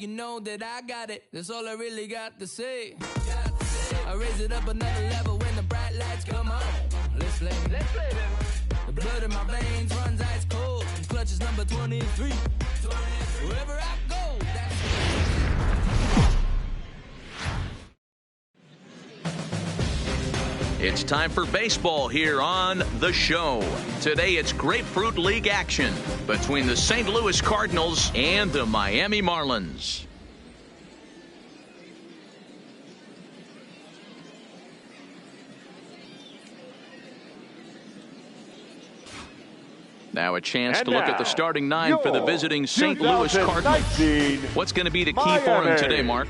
you know that I got it. That's all I really got to say. I raise it up another level when the bright lights come on. Let's play them. The blood in my veins runs ice cold. Clutch is number 23. Wherever I go, that's It's time for baseball here on The Show. Today it's Grapefruit League action between the St. Louis Cardinals and the Miami Marlins. Now a chance to look at the starting nine for the visiting St. Louis Cardinals. What's going to be the key for him today, Mark?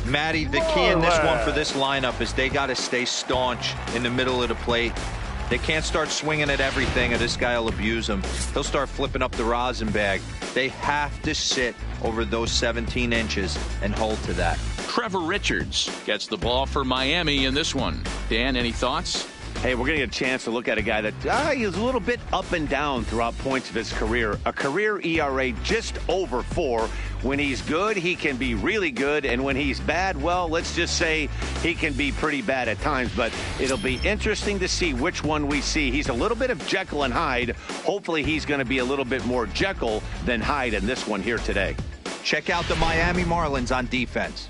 Matty, the key in this one for this lineup is they got to stay staunch in the middle of the plate. They can't start swinging at everything or this guy will abuse them. He'll start flipping up the rosin bag. They have to sit over those 17 inches and hold to that. Trevor Richards gets the ball for Miami in this one. Dan, any thoughts? Hey, we're going to get a chance to look at a guy that is a little bit up and down throughout points of his career. A career ERA just over 4. When he's good, he can be really good. And when he's bad, well, let's just say he can be pretty bad at times. But it'll be interesting to see which one we see. He's a little bit of Jekyll and Hyde. Hopefully he's going to be a little bit more Jekyll than Hyde in this one here today. Check out the Miami Marlins on defense.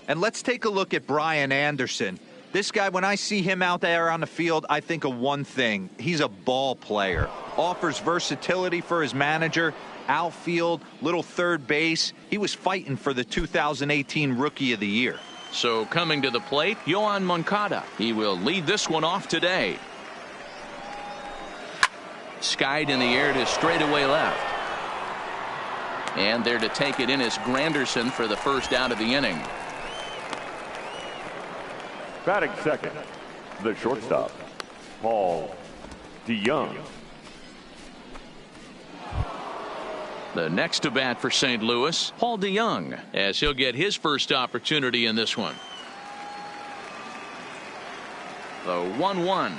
And let's take a look at Brian Anderson. This guy, when I see him out there on the field, I think of one thing. He's a ball player. Offers versatility for his manager. Outfield, little third base. He was fighting for the 2018 Rookie of the Year. So coming to the plate, Yoan Moncada. He will lead this one off today. Skied in the air to straightaway left. And there to take it in is Granderson for the first out of the inning. Batting second, the shortstop, Paul DeYoung. The next to bat for St. Louis, Paul DeYoung, as he'll get his first opportunity in this one. The 1-1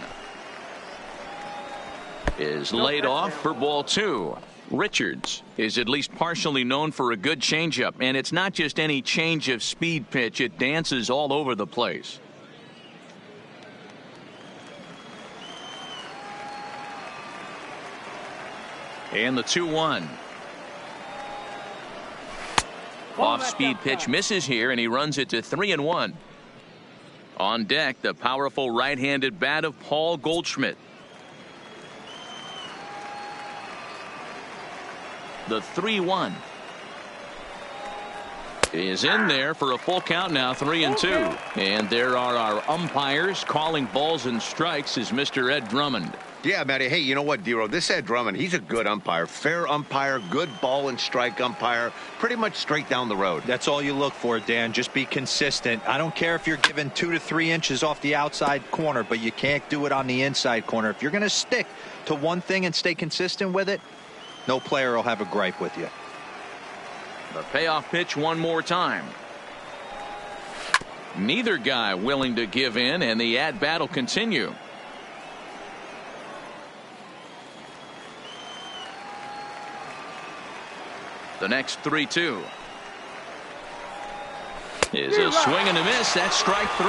is laid off for ball 2. Richards is at least partially known for a good changeup, and it's not just any change of speed pitch. It dances all over the place. And the 2-1. Off-speed pitch misses here, and he runs it to 3-1. On deck, the powerful right-handed bat of Paul Goldschmidt. The 3-1 is in there for a full count now, 3-2. And there are our umpires calling balls and strikes is Mr. Ed Drummond. Yeah, Matty. Hey, you know what, Dero? This Ed Drummond, he's a good umpire. Fair umpire, good ball and strike umpire. Pretty much straight down the road. That's all you look for, Dan. Just be consistent. I don't care if you're given 2 to 3 inches off the outside corner, but you can't do it on the inside corner. If you're going to stick to one thing and stay consistent with it, no player will have a gripe with you. The payoff pitch one more time. Neither guy willing to give in, and the at-bat will continue. The next 3-2 is a swing and a miss. That's strike 3.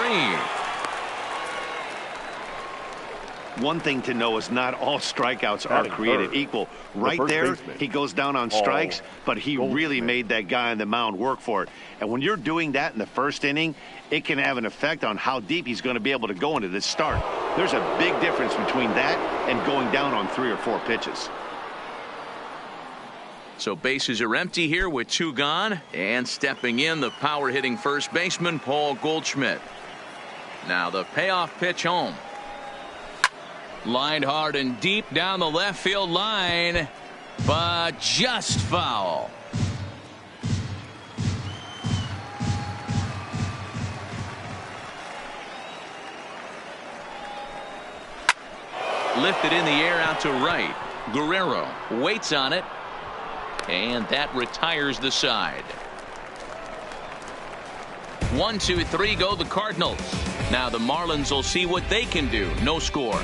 One thing to know is not all strikeouts are created equal. Right there, he goes down on strikes, but he really made that guy on the mound work for it. And when you're doing that in the first inning, it can have an effect on how deep he's going to be able to go into this start. There's a big difference between that and going down on 3 or 4 pitches. So bases are empty here with 2 gone, and stepping in the power hitting first baseman Paul Goldschmidt. Now the payoff pitch home. Lined hard and deep down the left field line, but just foul. Lifted in the air out to right. Guerrero waits on it. And that retires the side. 1, 2, 3 go the Cardinals. Now the Marlins will see what they can do. No score.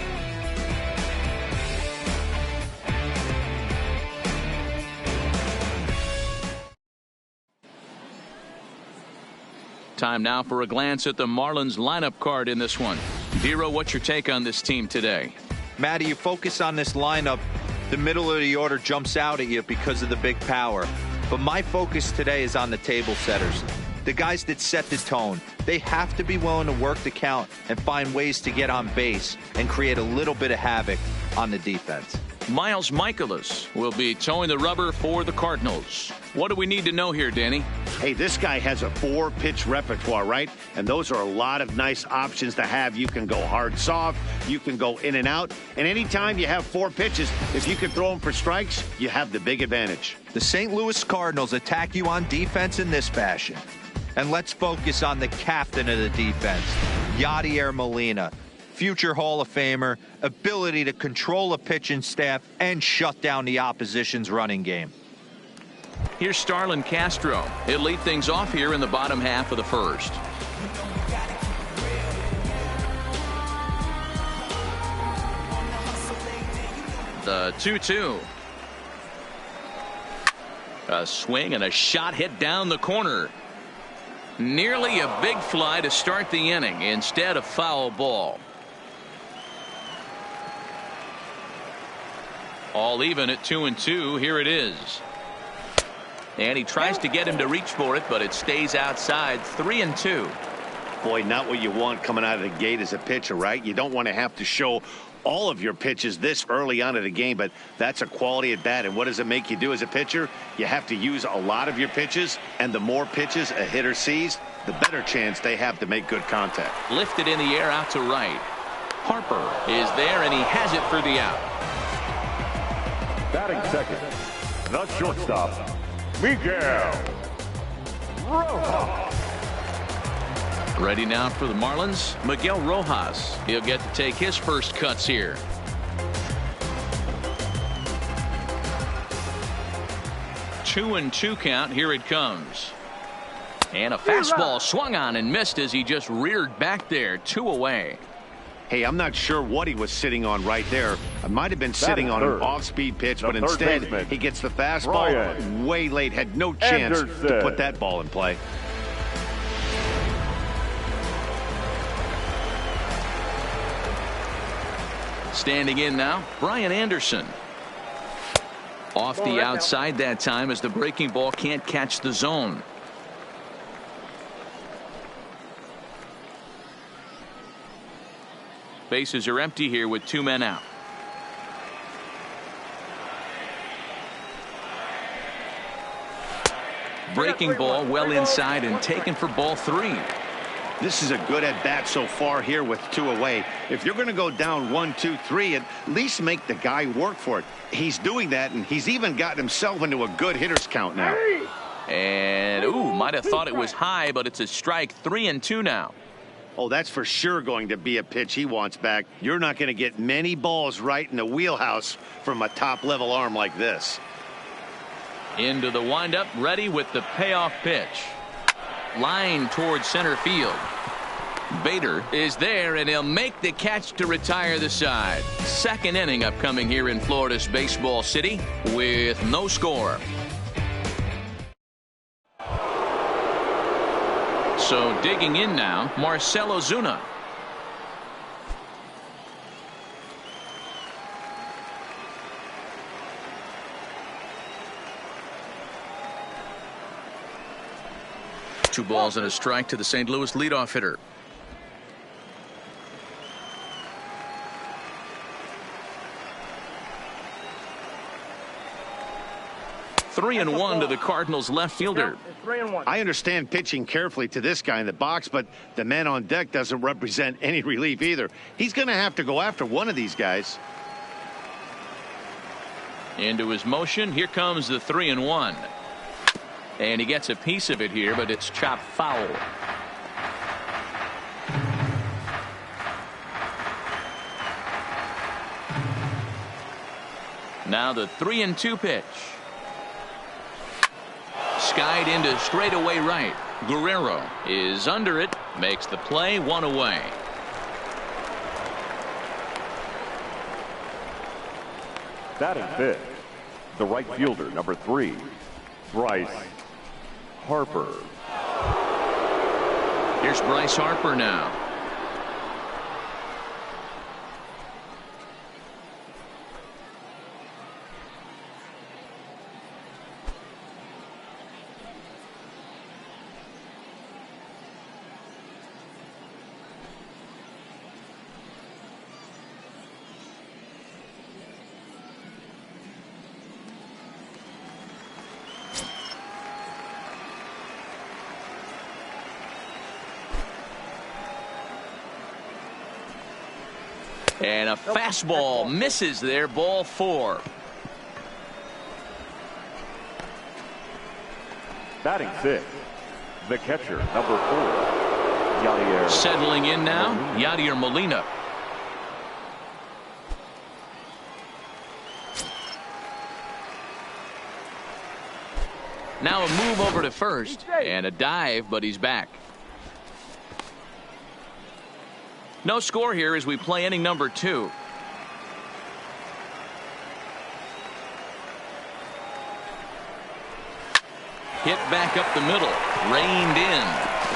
Time now for a glance at the Marlins lineup card in this one. Hero, what's your take on this team today? Matty, you focus on this lineup, the middle of the order jumps out at you because of the big power. But my focus today is on the table setters, the guys that set the tone. They have to be willing to work the count and find ways to get on base and create a little bit of havoc on the defense. Miles Michaelis will be towing the rubber for the Cardinals. What do we need to know here, Danny? Hey, this guy has a 4-pitch repertoire, right? And those are a lot of nice options to have. You can go hard, soft. You can go in and out. And anytime you have 4 pitches, if you can throw them for strikes, you have the big advantage. The St. Louis Cardinals attack you on defense in this fashion. And let's focus on the captain of the defense, Yadier Molina. Future Hall of Famer, ability to control a pitching staff and shut down the opposition's running game. Here's Starlin Castro. He'll lead things off here in the bottom half of the first. The 2-2. A swing and a shot hit down the corner. Nearly a big fly to start the inning. Instead, a foul ball. All even at 2-2. Here it is. And he tries to get him to reach for it, but it stays outside. 3-2. Boy, not what you want coming out of the gate as a pitcher, right? You don't want to have to show all of your pitches this early on in the game, but that's a quality at bat. And what does it make you do as a pitcher? You have to use a lot of your pitches, and the more pitches a hitter sees, the better chance they have to make good contact. Lifted in the air out to right. Harper is there, and he has it for the out. Batting second, the shortstop, Miguel Rojas. Ready now for the Marlins, Miguel Rojas. He'll get to take his first cuts here. Two and 2 count. Here it comes. And a fastball swung on and missed as he just reared back there. 2 away. Hey, I'm not sure what he was sitting on right there. It might have been sitting on an off-speed pitch, but instead he gets the fastball way late. Had no chance to put that ball in play. Standing in now, Brian Anderson. Off the outside that time as the breaking ball can't catch the zone. Bases are empty here with 2 men out. Breaking ball well inside and taken for ball 3. This is a good at bat so far here with 2 away. If you're going to go down 1, 2, 3, at least make the guy work for it. He's doing that, and he's even gotten himself into a good hitter's count now. And might have thought it was high, but it's a strike. 3-2 now. Oh, that's for sure going to be a pitch he wants back. You're not going to get many balls right in the wheelhouse from a top-level arm like this. Into the windup, ready with the payoff pitch. Line towards center field. Bader is there, and he'll make the catch to retire the side. Second inning upcoming here in Florida's Baseball City with no score. So digging in now, Marcell Ozuna. Two balls and a strike to the St. Louis leadoff hitter. Three and 1 to the Cardinals left fielder. 3-1. I understand pitching carefully to this guy in the box, but the man on deck doesn't represent any relief either. He's going to have to go after one of these guys. Into his motion. Here comes the 3-1. And he gets a piece of it here, but it's chopped foul. Now the 3-2 pitch. Skied into straightaway right. Guerrero is under it. Makes the play. 1 away. Batting fifth, the right fielder, number 3, Bryce Harper. Here's Bryce Harper now. And a fastball misses there, ball 4. Batting 6th, the catcher, number 4, Yadier. Settling in now, Yadier Molina. Now a move over to first and a dive, but he's back. No score here as we play inning number 2. Hit back up the middle, reined in.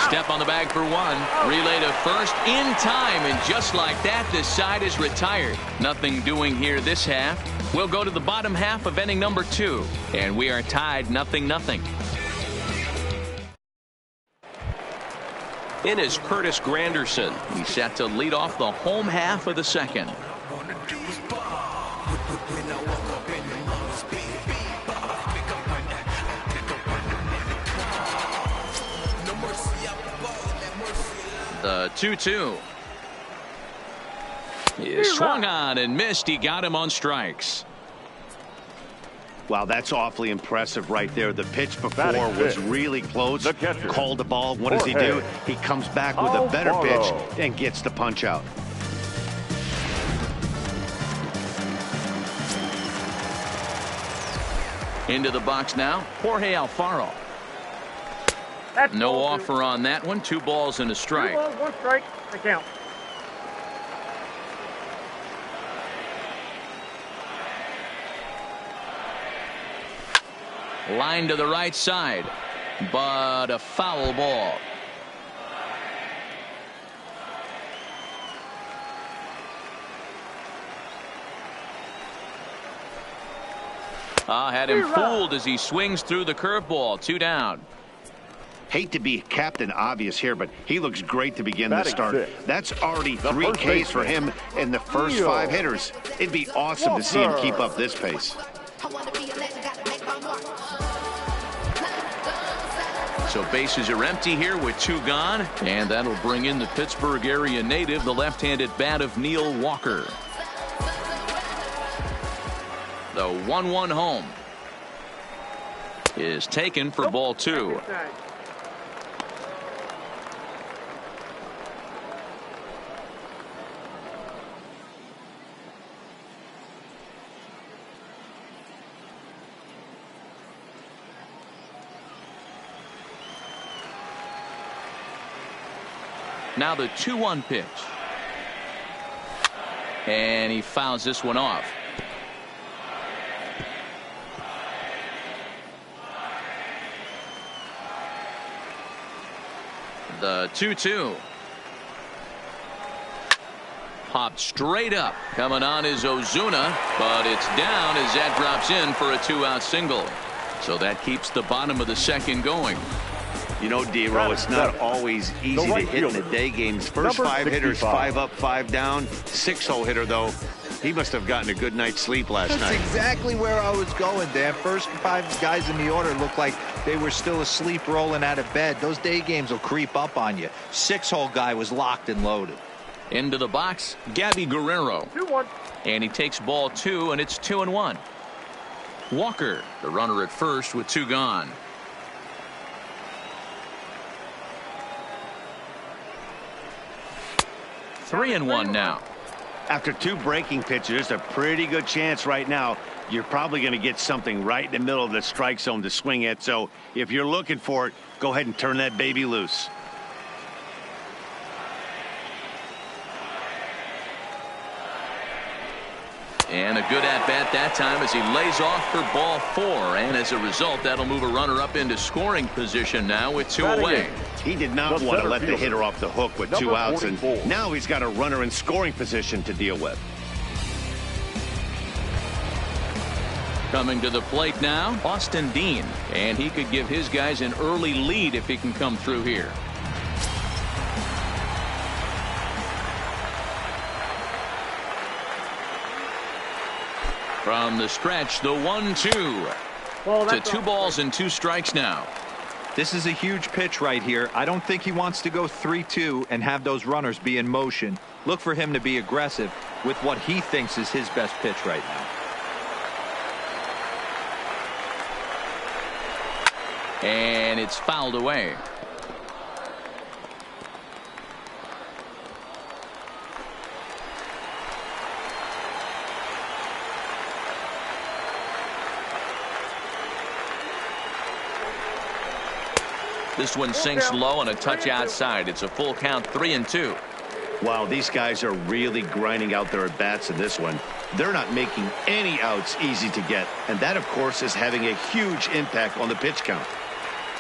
Step on the bag for 1. Relay to first in time, and just like that, the side is retired. Nothing doing here this half. We'll go to the bottom half of inning number 2, and we are tied 0-0. In is Curtis Granderson. He's set to lead off the home half of the second. The 2-2 is swung on and missed. He got him on strikes. Wow, that's awfully impressive right there. The pitch before was really close. Called the ball. What does he do? He comes back with a better pitch and gets the punch out. Into the box now, Jorge Alfaro. No offer on that one. 2 balls and a strike. 2 balls, 1 strike. The count. Line to the right side, but a foul ball. Had him fooled as he swings through the curveball. 2 down. Hate to be Captain Obvious here, but he looks great to begin the start. That's already 3 Ks for him in the first 5 hitters. It'd be awesome to see him keep up this pace. So bases are empty here with 2 gone, and that'll bring in the Pittsburgh area native, the left-handed bat of Neil Walker. The 1-1 home is taken for ball 2. Now the 2-1 pitch. And he fouls this one off. The 2-2. Popped straight up. Coming on is Ozuna, but it's down as that drops in for a 2-out single. So that keeps the bottom of the second going. You know, D-Row, it's not always easy to hit in the day games. First 5 hitters, 5 up, 5 down. 6-hole hitter, though, he must have gotten a good night's sleep last night. That's exactly where I was going, Dan. First 5 guys in the order looked like they were still asleep rolling out of bed. Those day games will creep up on you. 6-hole guy was locked and loaded. Into the box, Gabby Guerrero. 2-1. And he takes ball 2, and it's 2-1. Walker, the runner at first with 2 gone. Three and 1 now. After 2 breaking pitches, a pretty good chance right now. You're probably going to get something right in the middle of the strike zone to swing at. So if you're looking for it, go ahead and turn that baby loose. And a good at-bat that time as he lays off for ball 4. And as a result, that'll move a runner up into scoring position now with 2 away. He did not want to let the hitter off the hook with 2 outs, and now he's got a runner in scoring position to deal with. Coming to the plate now, Austin Dean. And he could give his guys an early lead if he can come through here. From the stretch, the 1-2 to 2 balls and 2 strikes now. This is a huge pitch right here. I don't think he wants to go 3-2 and have those runners be in motion. Look for him to be aggressive with what he thinks is his best pitch right now. And it's fouled away. This one sinks low and a touch outside. It's a full count, 3-2. Wow, these guys are really grinding out their at-bats in this one. They're not making any outs easy to get. And that, of course, is having a huge impact on the pitch count.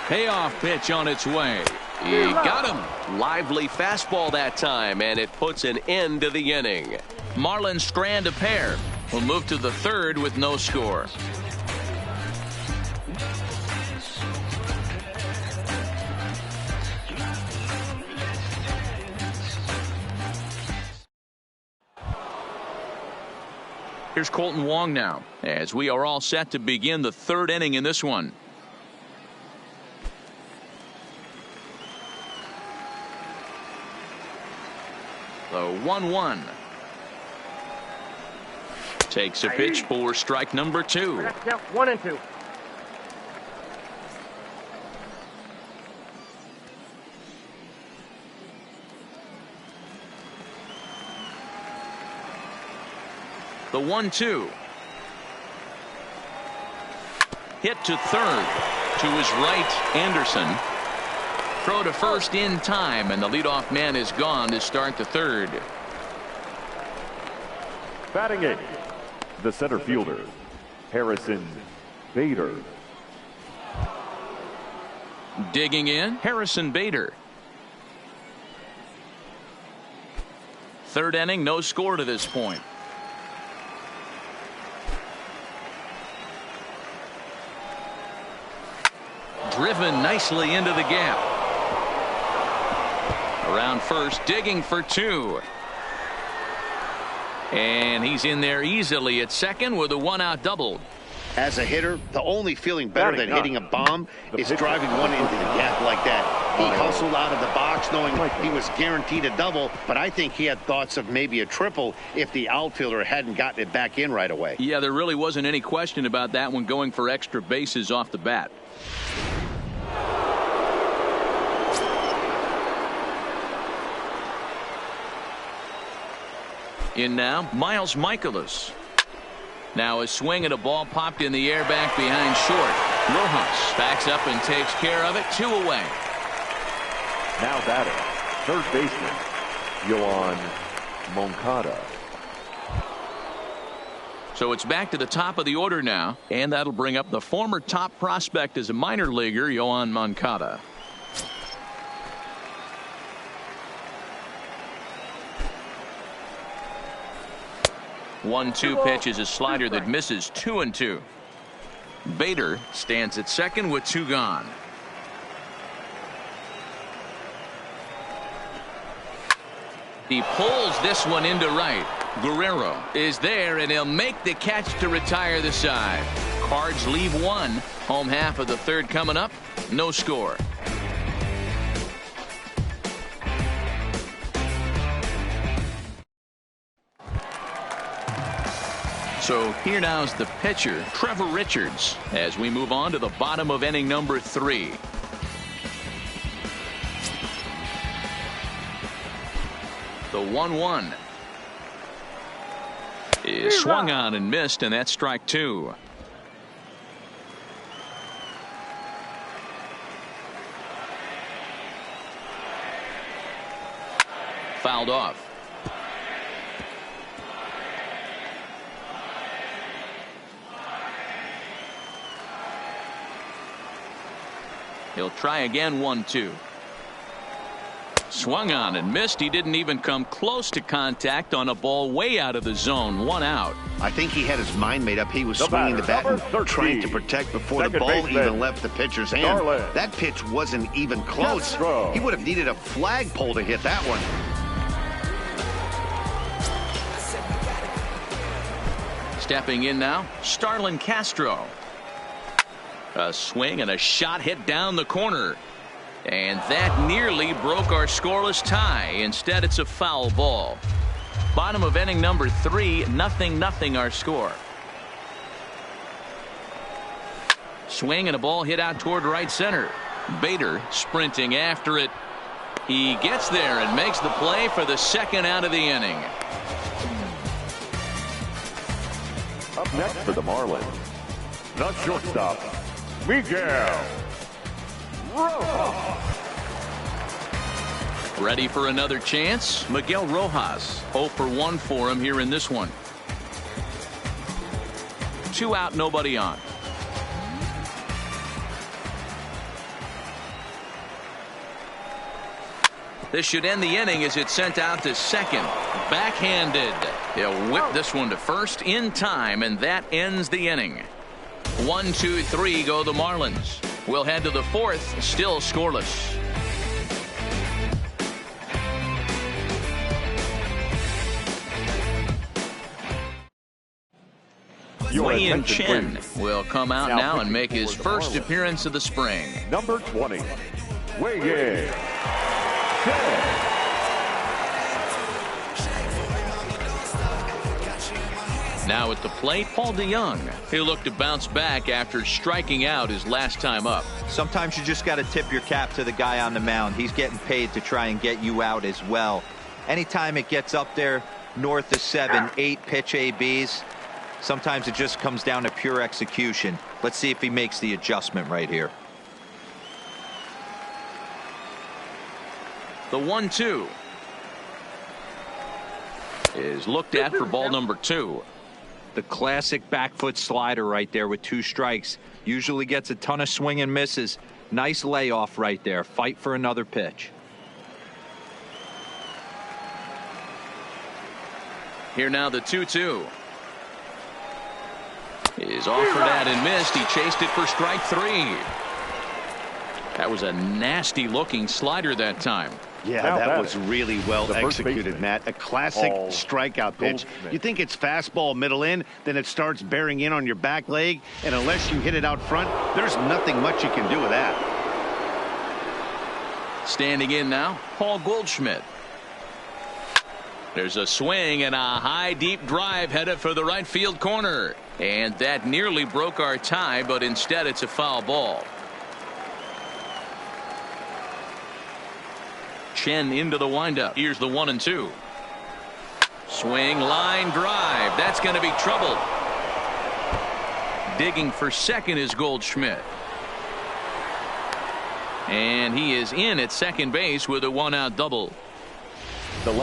Payoff pitch on its way. He got him. Lively fastball that time, and it puts an end to the inning. Marlins strand a pair. Will move to the 3rd with no score. Here's Colton Wong now, as we are all set to begin the 3rd inning in this one. The 1-1. Takes a pitch for strike number 2. 1-2. The 1-2. Hit to 3rd. To his right, Anderson. Throw to first in time, and the leadoff man is gone to start the 3rd. Batting 8th, the center fielder, Harrison Bader. Digging in, Harrison Bader. 3rd inning, no score to this point. Driven nicely into the gap. Around first, digging for 2. And he's in there easily at second with a 1-out double. As a hitter, the only feeling better than hitting a bomb is driving one into the gap like that. He hustled out of the box knowing he was guaranteed a double, but I think he had thoughts of maybe a triple if the outfielder hadn't gotten it back in right away. Yeah, there really wasn't any question about that one, going for extra bases off the bat. In now, Miles Michaelis. Now a swing and a ball popped in the air back behind short. Rojas backs up and takes care of it. 2 away. Now batting, 3rd baseman, Yoan Moncada. So it's back to the top of the order now, and that'll bring up the former top prospect as a minor leaguer, Yoan Moncada. One-two pitch is a slider that misses. 2-2. Bader stands at second with 2 gone. He pulls this one into right. Guerrero is there, and he'll make the catch to retire the side. Cards leave 1. Home half of the 3rd coming up. No score. So here now's the pitcher, Trevor Richards, as we move on to the bottom of inning number 3. The 1-1 is swung on and missed, and that's strike 2. Fouled off. He'll try again. 1-2. Swung on and missed. He didn't even come close to contact on a ball way out of the zone. 1 out. I think he had his mind made up. He was swinging the bat and trying to protect before the ball even left the pitcher's hand. That pitch wasn't even close. He would have needed a flagpole to hit that one. Stepping in now, Starlin Castro. A swing and a shot hit down the corner. And that nearly broke our scoreless tie. Instead, it's a foul ball. Bottom of inning number 3, 0-0 our score. Swing and a ball hit out toward right center. Bader sprinting after it. He gets there and makes the play for the second out of the inning. Up next for the Marlins, the shortstop, Miguel Rojas. Ready for another chance? Miguel Rojas. 0 for 1 for him here in this one. 2 out, nobody on. This should end the inning as it's sent out to second. Backhanded. He'll whip this one to first in time, and that ends the inning. 1, 2, 3 go the Marlins. We'll head to the 4th, still scoreless. Wei-Yin Chen will come out now and make his first appearance of the spring. Number 20, Wei-Yin Chen. Now at the plate, Paul DeYoung. He'll look to bounce back after striking out his last time up. Sometimes you just got to tip your cap to the guy on the mound. He's getting paid to try and get you out as well. Anytime it gets up there north of 7, 8 pitch ABs, sometimes it just comes down to pure execution. Let's see if he makes the adjustment right here. The 1-2 is looked at for ball number 2. The classic back foot slider right there with 2 strikes. Usually gets a ton of swing and misses. Nice layoff right there. Fight for another pitch. Here now the 2-2 is offered at and missed. He chased it for strike 3. That was a nasty looking slider that time. Yeah, that was really well executed, Matt. A classic strikeout pitch. You think it's fastball middle in, then it starts bearing in on your back leg, and unless you hit it out front, there's nothing much you can do with that. Standing in now, Paul Goldschmidt. There's a swing and a high deep drive headed for the right field corner. And that nearly broke our tie, but instead it's a foul ball. Chen into the windup. Here's the 1-2. Swing, line drive. That's going to be trouble. Digging for second is Goldschmidt. And he is in at second base with a 1-out double.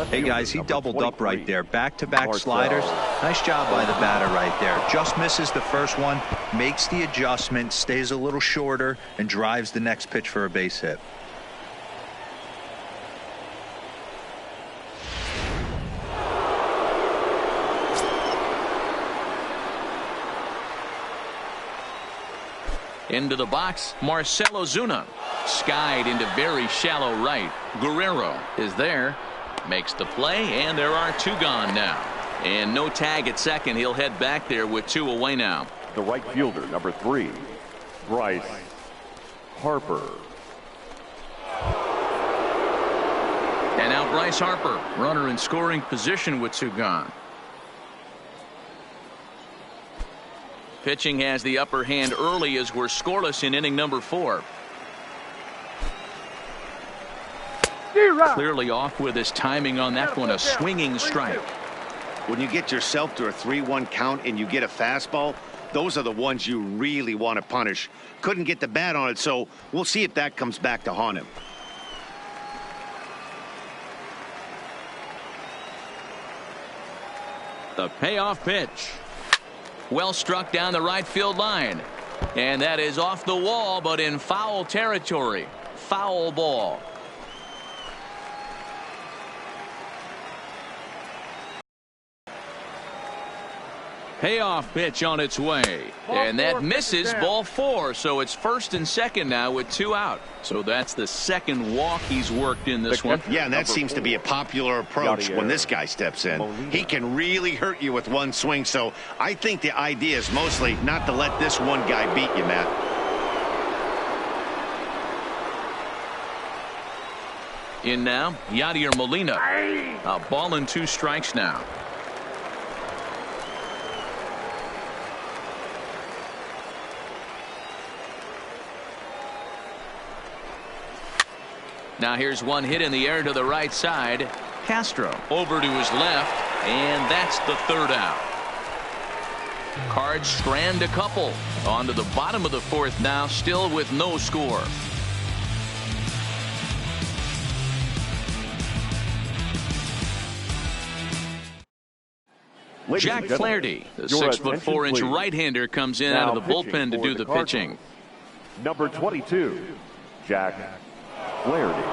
Hey guys, he doubled up right there. Back-to-back sliders. Nice job by the batter right there. Just misses the first one, makes the adjustment, stays a little shorter, and drives the next pitch for a base hit. Into the box, Marcelo Zuna. Skied into very shallow right. Guerrero is there. Makes the play, and there are 2 gone now. And no tag at second. He'll head back there with 2 away now. The right fielder, number 3, Bryce Harper. And now Bryce Harper, runner in scoring position with 2 gone. Pitching has the upper hand early as we're scoreless in inning number 4. Clearly off with his timing on that one. A swinging strike. When you get yourself to a 3-1 count and you get a fastball, those are the ones you really want to punish. Couldn't get the bat on it, so we'll see if that comes back to haunt him. The payoff pitch. Well struck down the right field line. And that is off the wall, but in foul territory. Foul ball. Payoff pitch on its way. And that misses, ball 4. So it's first and second now with 2 out. So that's the second walk he's worked in this one. Yeah, and that seems to be a popular approach when this guy steps in. He can really hurt you with one swing. So I think the idea is mostly not to let this one guy beat you, Matt. In now, Yadier Molina. A ball and 2 strikes now. Now here's one hit in the air to the right side. Castro over to his left, and that's the 3rd out. Cards strand a couple. On to the bottom of the 4th now, still with no score. Jack Flaherty, the 6'4" right-hander, comes in out of the bullpen to do the pitching. Number 22, Jack Flaherty.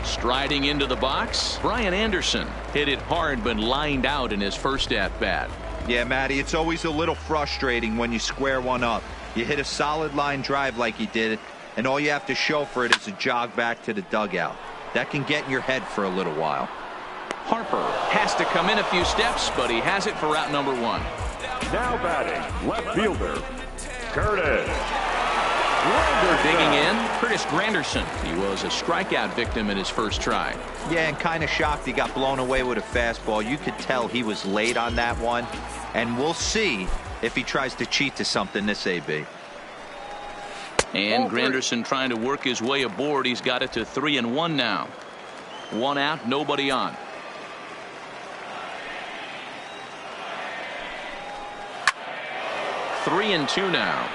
Striding into the box, Brian Anderson hit it hard but lined out in his first at-bat. Yeah, Matty, it's always a little frustrating when you square one up. You hit a solid line drive like he did, and all you have to show for it is a jog back to the dugout. That can get in your head for a little while. Harper has to come in a few steps, but he has it for route number 1. Now batting, left fielder, Curtis. Digging in, Curtis Granderson. He was a strikeout victim in his first try. Yeah, and kind of shocked he got blown away with a fastball. You could tell he was late on that one, and we'll see if he tries to cheat to something this AB. And Granderson trying to work his way aboard. He's got it to 3-1 now. 1 out, nobody on. Three and 2 now.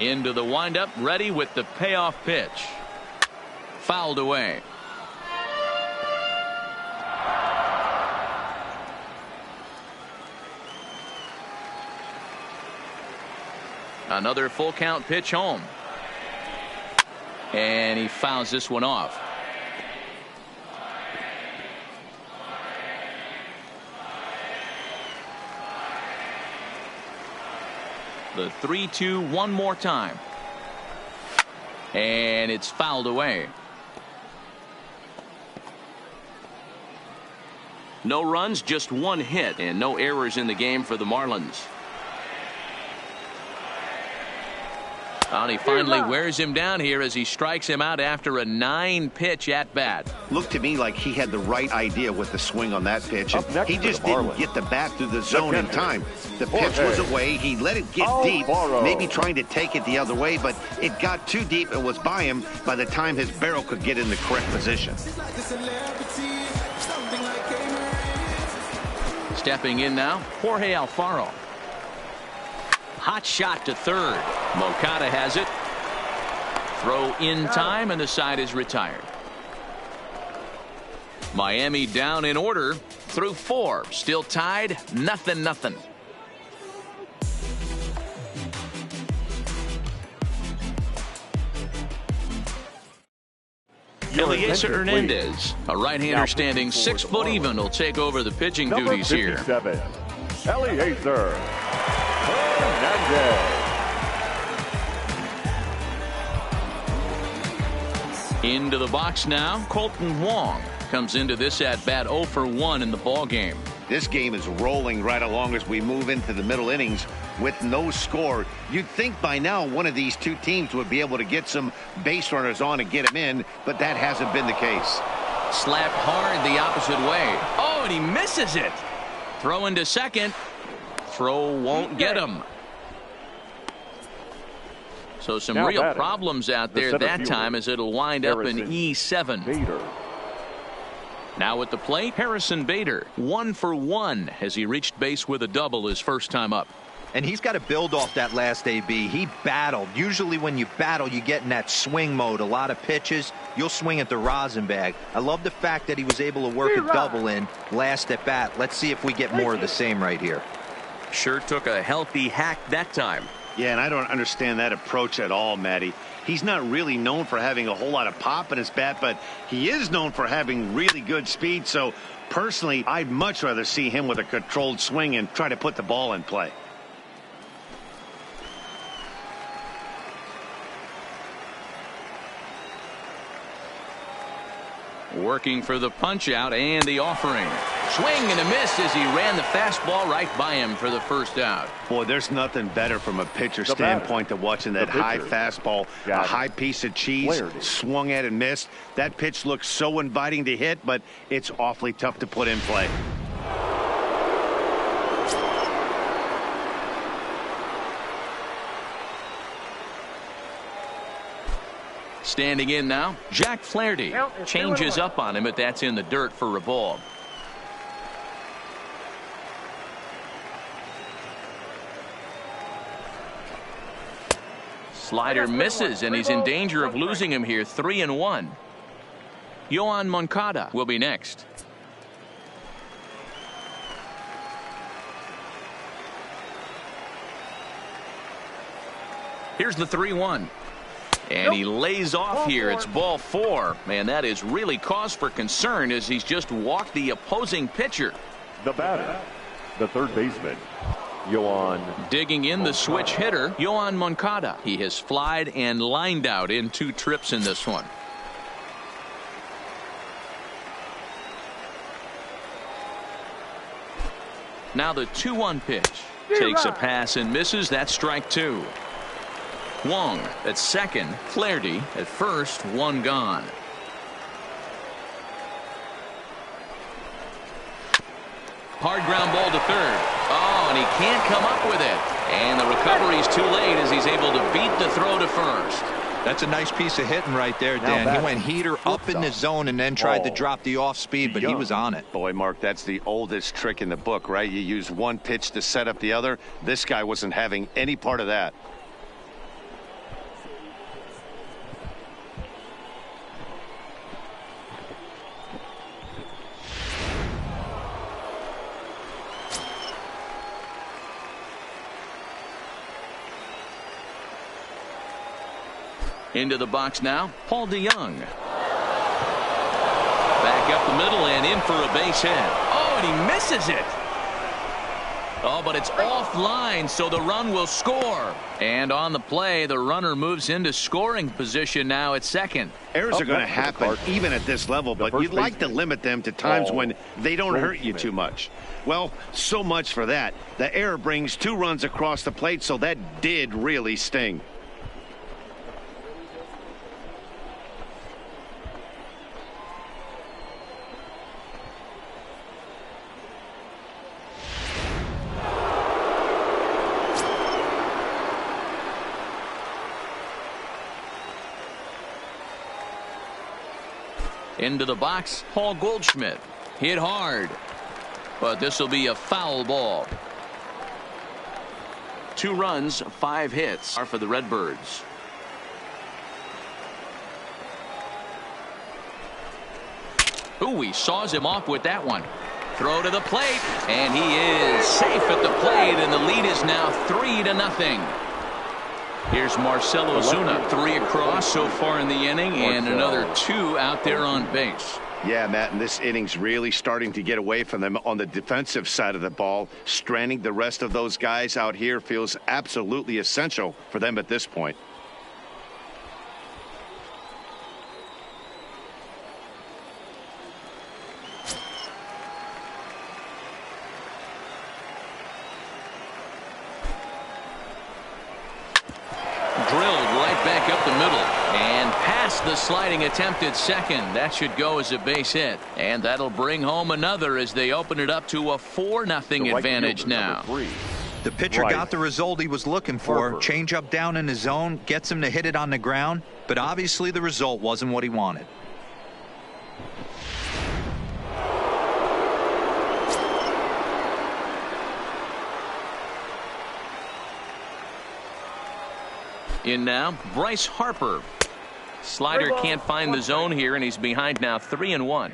Into the windup, ready with the payoff pitch. Fouled away. Another full count pitch home. And he fouls this one off. The 3-2 one more time. And it's fouled away. No runs, just 1 hit, and no errors in the game for the Marlins. And he finally wears him down here as he strikes him out after a 9-pitch at-bat. Looked to me like he had the right idea with the swing on that pitch. And he just didn't get the bat through the zone in time. The pitch was away. He let it get deep, maybe trying to take it the other way, but it got too deep and was by him by the time his barrel could get in the correct position. Stepping in now, Jorge Alfaro. Hot shot to third. Moncada has it. Throw in time, and the side is retired. Miami down in order through 4. Still tied, 0-0. Eliezer Hernandez, a right-hander standing 6 foot even, will take over the pitching duties here. Eliezer Hernandez. Into the box now, Colton Wong comes into this at-bat 0 for 1 in the ball game. This game is rolling right along as we move into the middle innings with no score. You'd think by now one of these two teams would be able to get some base runners on and get them in, but that hasn't been the case. Slapped hard the opposite way. Oh, and he misses it. Throw into second. Throw won't get him. So some real problems out there that time as it'll wind up in E7. Bader. Now at the plate, Harrison Bader, 1 for 1 as he reached base with a double his first time up. And he's got to build off that last AB. He battled. Usually when you battle, you get in that swing mode. A lot of pitches, you'll swing at the rosin bag. I love the fact that he was able to work a double in last at bat. Let's see if we get more of the same right here. Sure took a healthy hack that time. Yeah, and I don't understand that approach at all, Matty. He's not really known for having a whole lot of pop in his bat, but he is known for having really good speed. So personally, I'd much rather see him with a controlled swing and try to put the ball in play. Working for the punch out and the offering. Swing and a miss as he ran the fastball right by him for the first out. Boy, there's nothing better from a pitcher standpoint than watching that high fastball, a high piece of cheese, swung at and missed. That pitch looks so inviting to hit, but it's awfully tough to put in play. Standing in now, Jack Flaherty. Changes up on him, but that's in the dirt for a ball. Slider misses, and he's in danger of losing him here. 3-1. Yohan Moncada will be next. Here's the 3-1. And he lays off here. It's ball 4. Man, that is really cause for concern as he's just walked the opposing pitcher. The batter, the third baseman, Yohan. Digging in the switch hitter, Yohan Moncada. He has flied and lined out in 2 trips in this one. Now the 2-1 pitch. Takes a pass and misses. That's strike 2. Wong at second, Flaherty at first, 1 gone. Hard ground ball to third. Oh, and he can't come up with it. And the recovery's too late as he's able to beat the throw to first. That's a nice piece of hitting right there, Dan. He went heater up in the zone and then tried to drop the off speed, but he was on it. Boy, Mark, that's the oldest trick in the book, right? You use one pitch to set up the other. This guy wasn't having any part of that. Into the box now, Paul DeYoung. Back up the middle and in for a base hit. Oh, and he misses it. Oh, but it's offline, so the run will score. And on the play, the runner moves into scoring position now at second. Errors are going to happen even at this level, but you'd like to limit them to times when they don't hurt you too much. Well, so much for that. The error brings 2 runs across the plate, so that did really sting. Into the box, Paul Goldschmidt. Hit hard. But this will be a foul ball. 2 runs, 5 hits are for the Redbirds. Ooh, he saws him off with that one. Throw to the plate, and he is safe at the plate, and the lead is now 3-0. Here's Marcell Ozuna, 3 across so far in the inning, and another 2 out there on base. Yeah, Matt, and this inning's really starting to get away from them on the defensive side of the ball. Stranding the rest of those guys out here feels absolutely essential for them at this point. The sliding attempt at second. That should go as a base hit. And that'll bring home another as they open it up to a 4-0 advantage now. The pitcher got the result he was looking for. Change up down in the zone, gets him to hit it on the ground. But obviously the result wasn't what he wanted. In now, Bryce Harper. Slider can't find the zone here, and he's behind now 3-1.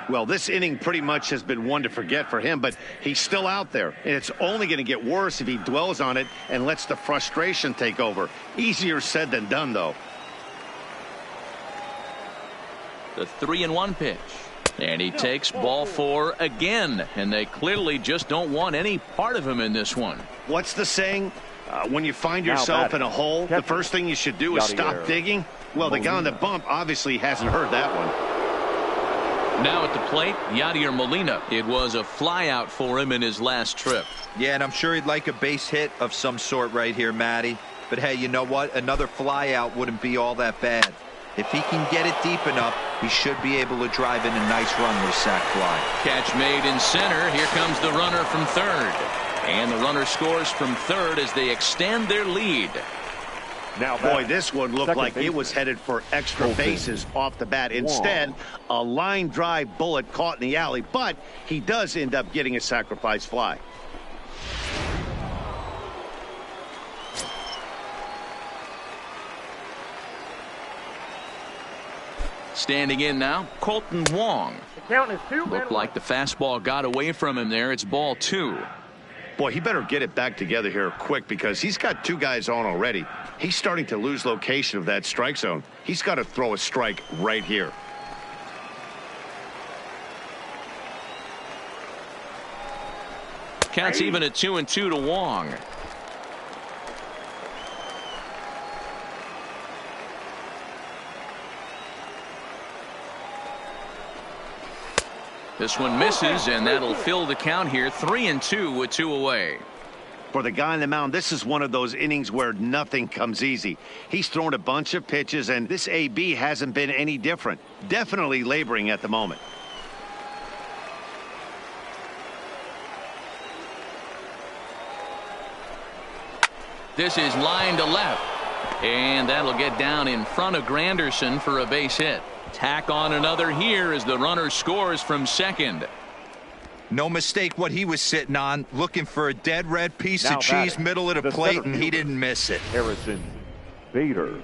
Well, this inning pretty much has been one to forget for him, but he's still out there, and it's only going to get worse if he dwells on it and lets the frustration take over. Easier said than done, though. The 3-1 pitch. And he takes ball 4 again, and they clearly just don't want any part of him in this one. What's the saying? When you find yourself in a hole, the first thing you should do is stop digging. Well, the guy on the bump obviously hasn't heard that one. Now at the plate, Yadier Molina. It was a flyout for him in his last trip. Yeah, and I'm sure he'd like a base hit of some sort right here, Matty. But hey, you know what? Another flyout wouldn't be all that bad. If he can get it deep enough, he should be able to drive in a nice run with sac fly. Catch made in center. Here comes the runner from third. And the runner scores from third as they extend their lead. Now, boy, this one looked like it was headed for extra bases off the bat. Instead, a line drive bullet caught in the alley, but he does end up getting a sacrifice fly. Standing in now, Colton Wong. The count is 2. Looked like the fastball got away from him there. It's ball 2. Boy, he better get it back together here quick because he's got 2 guys on already. He's starting to lose location of that strike zone. He's got to throw a strike right here. Counts even at 2-2 to Wong. This one misses, and that'll fill the count here. 3-2 with 2 away. For the guy on the mound, this is one of those innings where nothing comes easy. He's thrown a bunch of pitches, and this AB hasn't been any different. Definitely laboring at the moment. This is line to left, and that'll get down in front of Granderson for a base hit. Tack on another here as the runner scores from second. No mistake what he was sitting on, looking for a dead red piece of cheese middle of the plate, and he didn't miss it. Harrison Bader.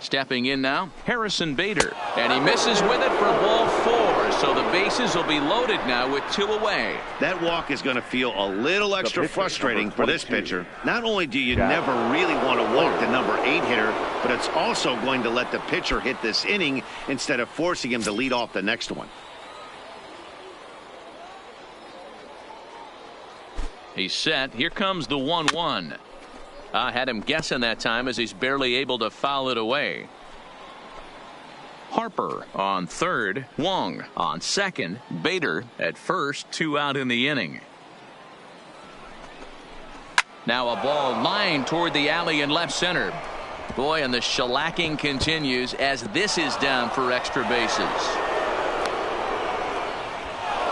Stepping in now, Harrison Bader, and he misses with it for ball 4, so the bases will be loaded now with 2 away. That walk is going to feel a little extra frustrating for this pitcher. Not only do you never really want to walk the number 8 hitter, but it's also going to let the pitcher hit this inning instead of forcing him to lead off the next one. He's set. Here comes the 1-1. I had him guessing that time as he's barely able to foul it away. Harper on third, Wong on second, Bader at first, 2 out in the inning. Now a ball lined toward the alley in left center. Boy, and the shellacking continues as this is down for extra bases.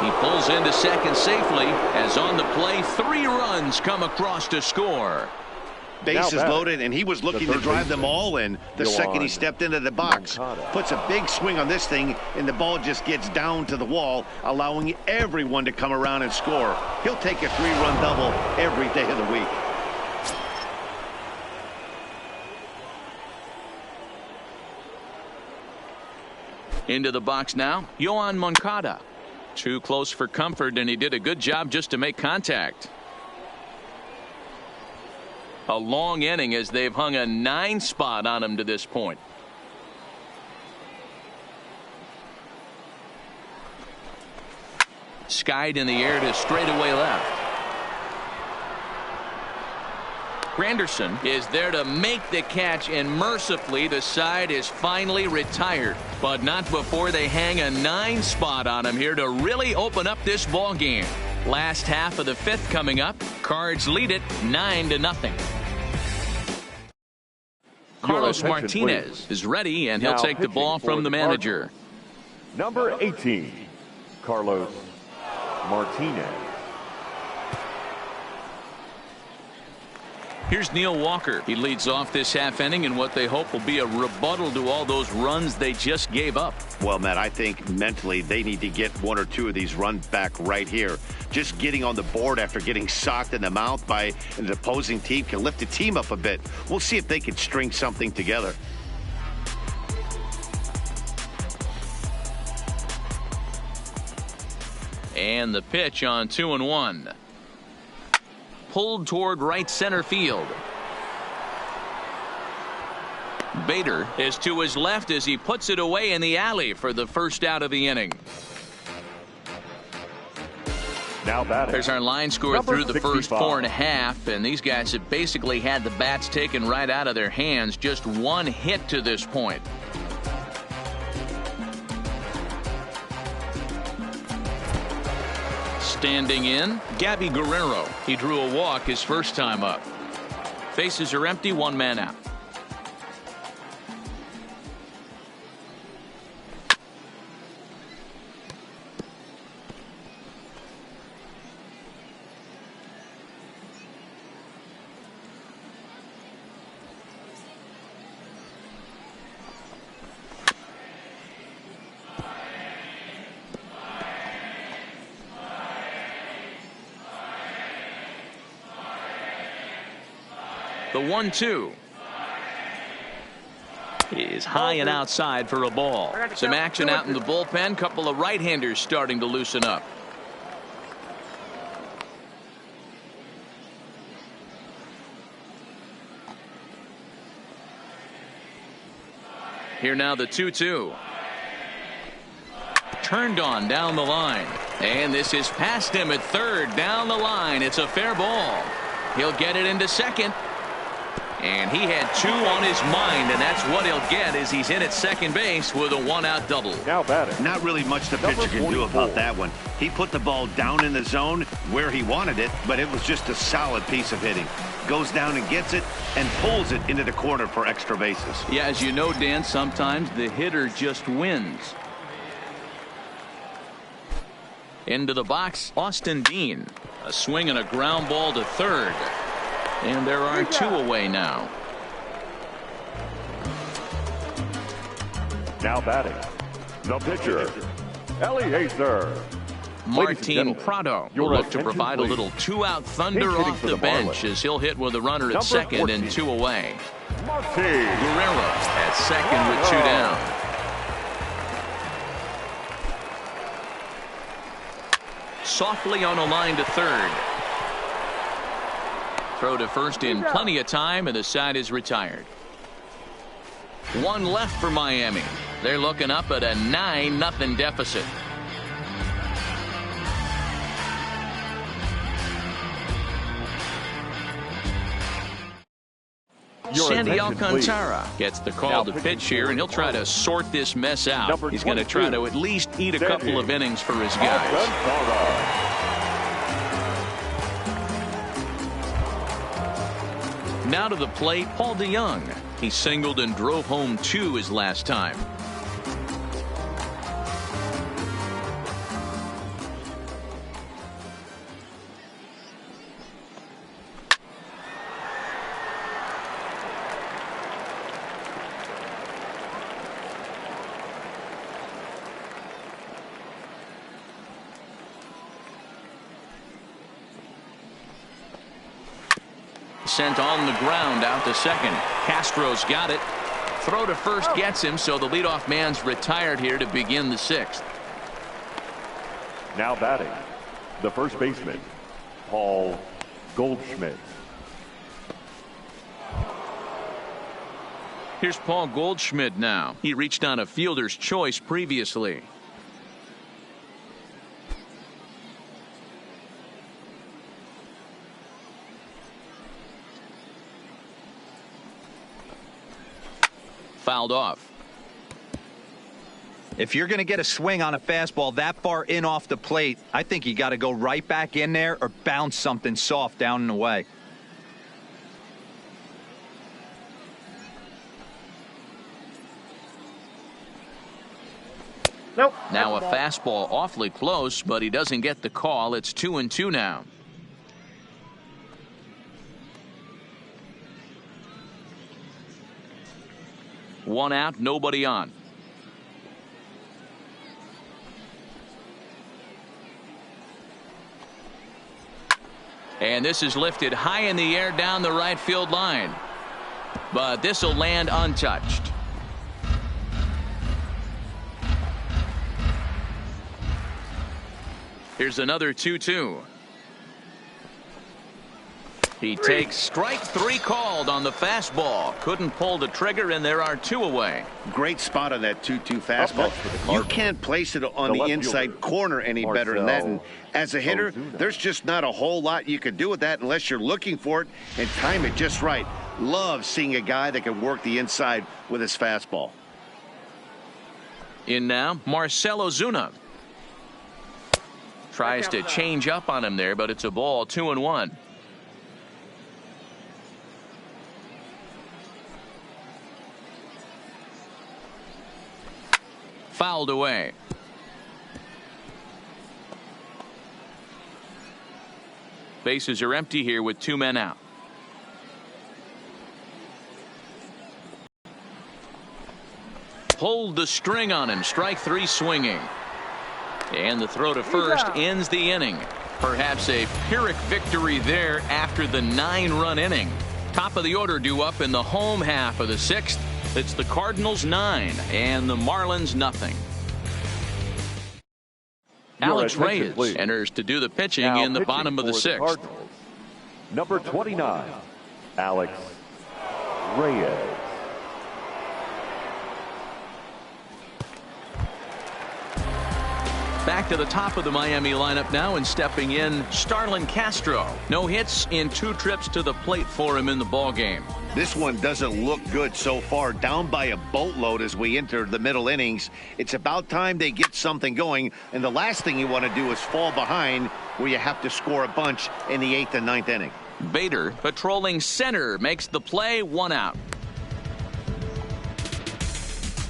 He pulls into second safely as on the play 3 runs come across to score. Bases loaded, and he was looking to drive them all in the second he stepped into the box. Puts a big swing on this thing, and the ball just gets down to the wall, allowing everyone to come around and score. He'll take a 3-run double every day of the week. Into the box now, Yoan Moncada. Too close for comfort, and he did a good job just to make contact. A long inning as they've hung a 9 spot on him to this point. Skied in the air to straightaway left. Granderson is there to make the catch, and mercifully the side is finally retired. But not before they hang a 9 spot on him here to really open up this ball game. Last half of the 5th coming up. Cards lead it 9-0. Carlos Martinez is ready, and he'll take the ball from the manager. Number 18, Carlos Martinez. Here's Neil Walker. He leads off this half inning in what they hope will be a rebuttal to all those runs they just gave up. Well, Matt, I think mentally they need to get one or two of these runs back right here. Just getting on the board after getting socked in the mouth by an opposing team can lift the team up a bit. We'll see if they can string something together. And the pitch on 2-1. Pulled toward right center field. Bader is to his left as he puts it away in the alley for the first out of the inning. Now batting. There's our line score Number through the first 65. 4.5, and these guys have basically had the bats taken right out of their hands. Just one hit to this point. Standing in, Gabby Guerrero. He drew a walk his first time up. Bases are empty, one man out. The 1-2 is high and outside for a ball. Some action out in the bullpen. Couple of right-handers starting to loosen up. Here now the 2-2. Turned on down the line. And this is past him at third. Down the line. It's a fair ball. He'll get it into second. And he had two on his mind, and that's what he'll get as he's in at second base with a one-out double. Now batting. Not really much the pitcher can do about that one. He put the ball down in the zone where he wanted it, but it was just a solid piece of hitting. Goes down and gets it and pulls it into the corner for extra bases. Yeah, as you know, Dan, sometimes the hitter just wins. Into the box, Austin Dean. A swing and a ground ball to third. And there are two away now. Now batting. The pitcher, Eliezer. Martin Prado will look to provide a little two-out thunder off the bench as he'll hit with a runner at second and two away. Guerrero at second with two down. Softly on a line to third. Throw to first in plenty of time, and the side is retired. One left for Miami. They're looking up at a 9-0 deficit. Sandy Alcantara gets the call to pitch here, and he'll try to sort this mess out. He's going to try to at least eat a couple of innings for his guys. Now to the plate, Paul DeYoung. He singled and drove home two his last time. Sent on the ground out to second. Castro's got it. Throw to first gets him, so the leadoff man's retired here to begin the sixth. Now batting, the first baseman, Paul Goldschmidt. Here's Paul Goldschmidt now. He reached on a fielder's choice previously. Fouled off. If you're going to get a swing on a fastball that far in off the plate, I think you got to go right back in there or bounce something soft down and away. Nope. Now a fastball awfully close, but he doesn't get the call. It's 2-2 now. 1 out, nobody on. And this is lifted high in the air down the right field line. But this will land untouched. Here's another 2-2. He takes strike 3 called on the fastball. Couldn't pull the trigger, and there are 2 away. Great spot on that 2-2 fastball. You can't place it on the inside corner any better than that. And as a hitter, there's just not a whole lot you can do with that unless you're looking for it and time it just right. Love seeing a guy that can work the inside with his fastball. In now, Marcell Ozuna. Tries to change up on him there, but it's a ball. 2-1. Fouled away. Bases are empty here with 2 men out. Pulled the string on him. Strike 3 swinging. And the throw to first ends the inning. Perhaps a Pyrrhic victory there after the 9-run inning. Top of the order due up in the home half of the 6th. It's the Cardinals 9 and the Marlins nothing. Alex Reyes enters to do the pitching now in the bottom of the 6th. Cardinals, number 29, Alex Reyes. Back to the top of the Miami lineup now, and stepping in, Starlin Castro. No hits in 2 trips to the plate for him in the ballgame. This one doesn't look good so far. Down by a boatload as we enter the middle innings. It's about time they get something going, and the last thing you want to do is fall behind where you have to score a bunch in the 8th and 9th inning. Bader patrolling center makes the play. 1 out.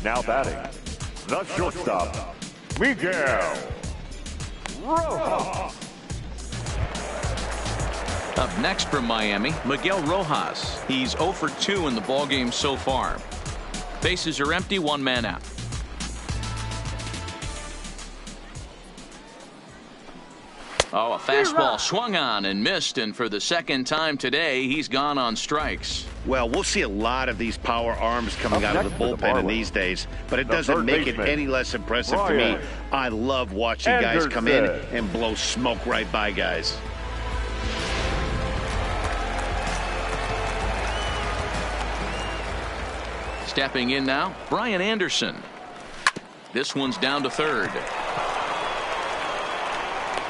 Now batting, the shortstop, Miguel Rojas. Up next from Miami, Miguel Rojas. He's 0 for 2 in the ballgame so far. Bases are empty, 1 man out. Oh, a fastball swung on and missed, and for the 2nd time today, he's gone on strikes. Well, we'll see a lot of these power arms coming out of the bullpen in these days, but it doesn't make it any less impressive to me. I love watching guys come in and blow smoke right by guys. Stepping in now, Brian Anderson. This one's down to 3rd.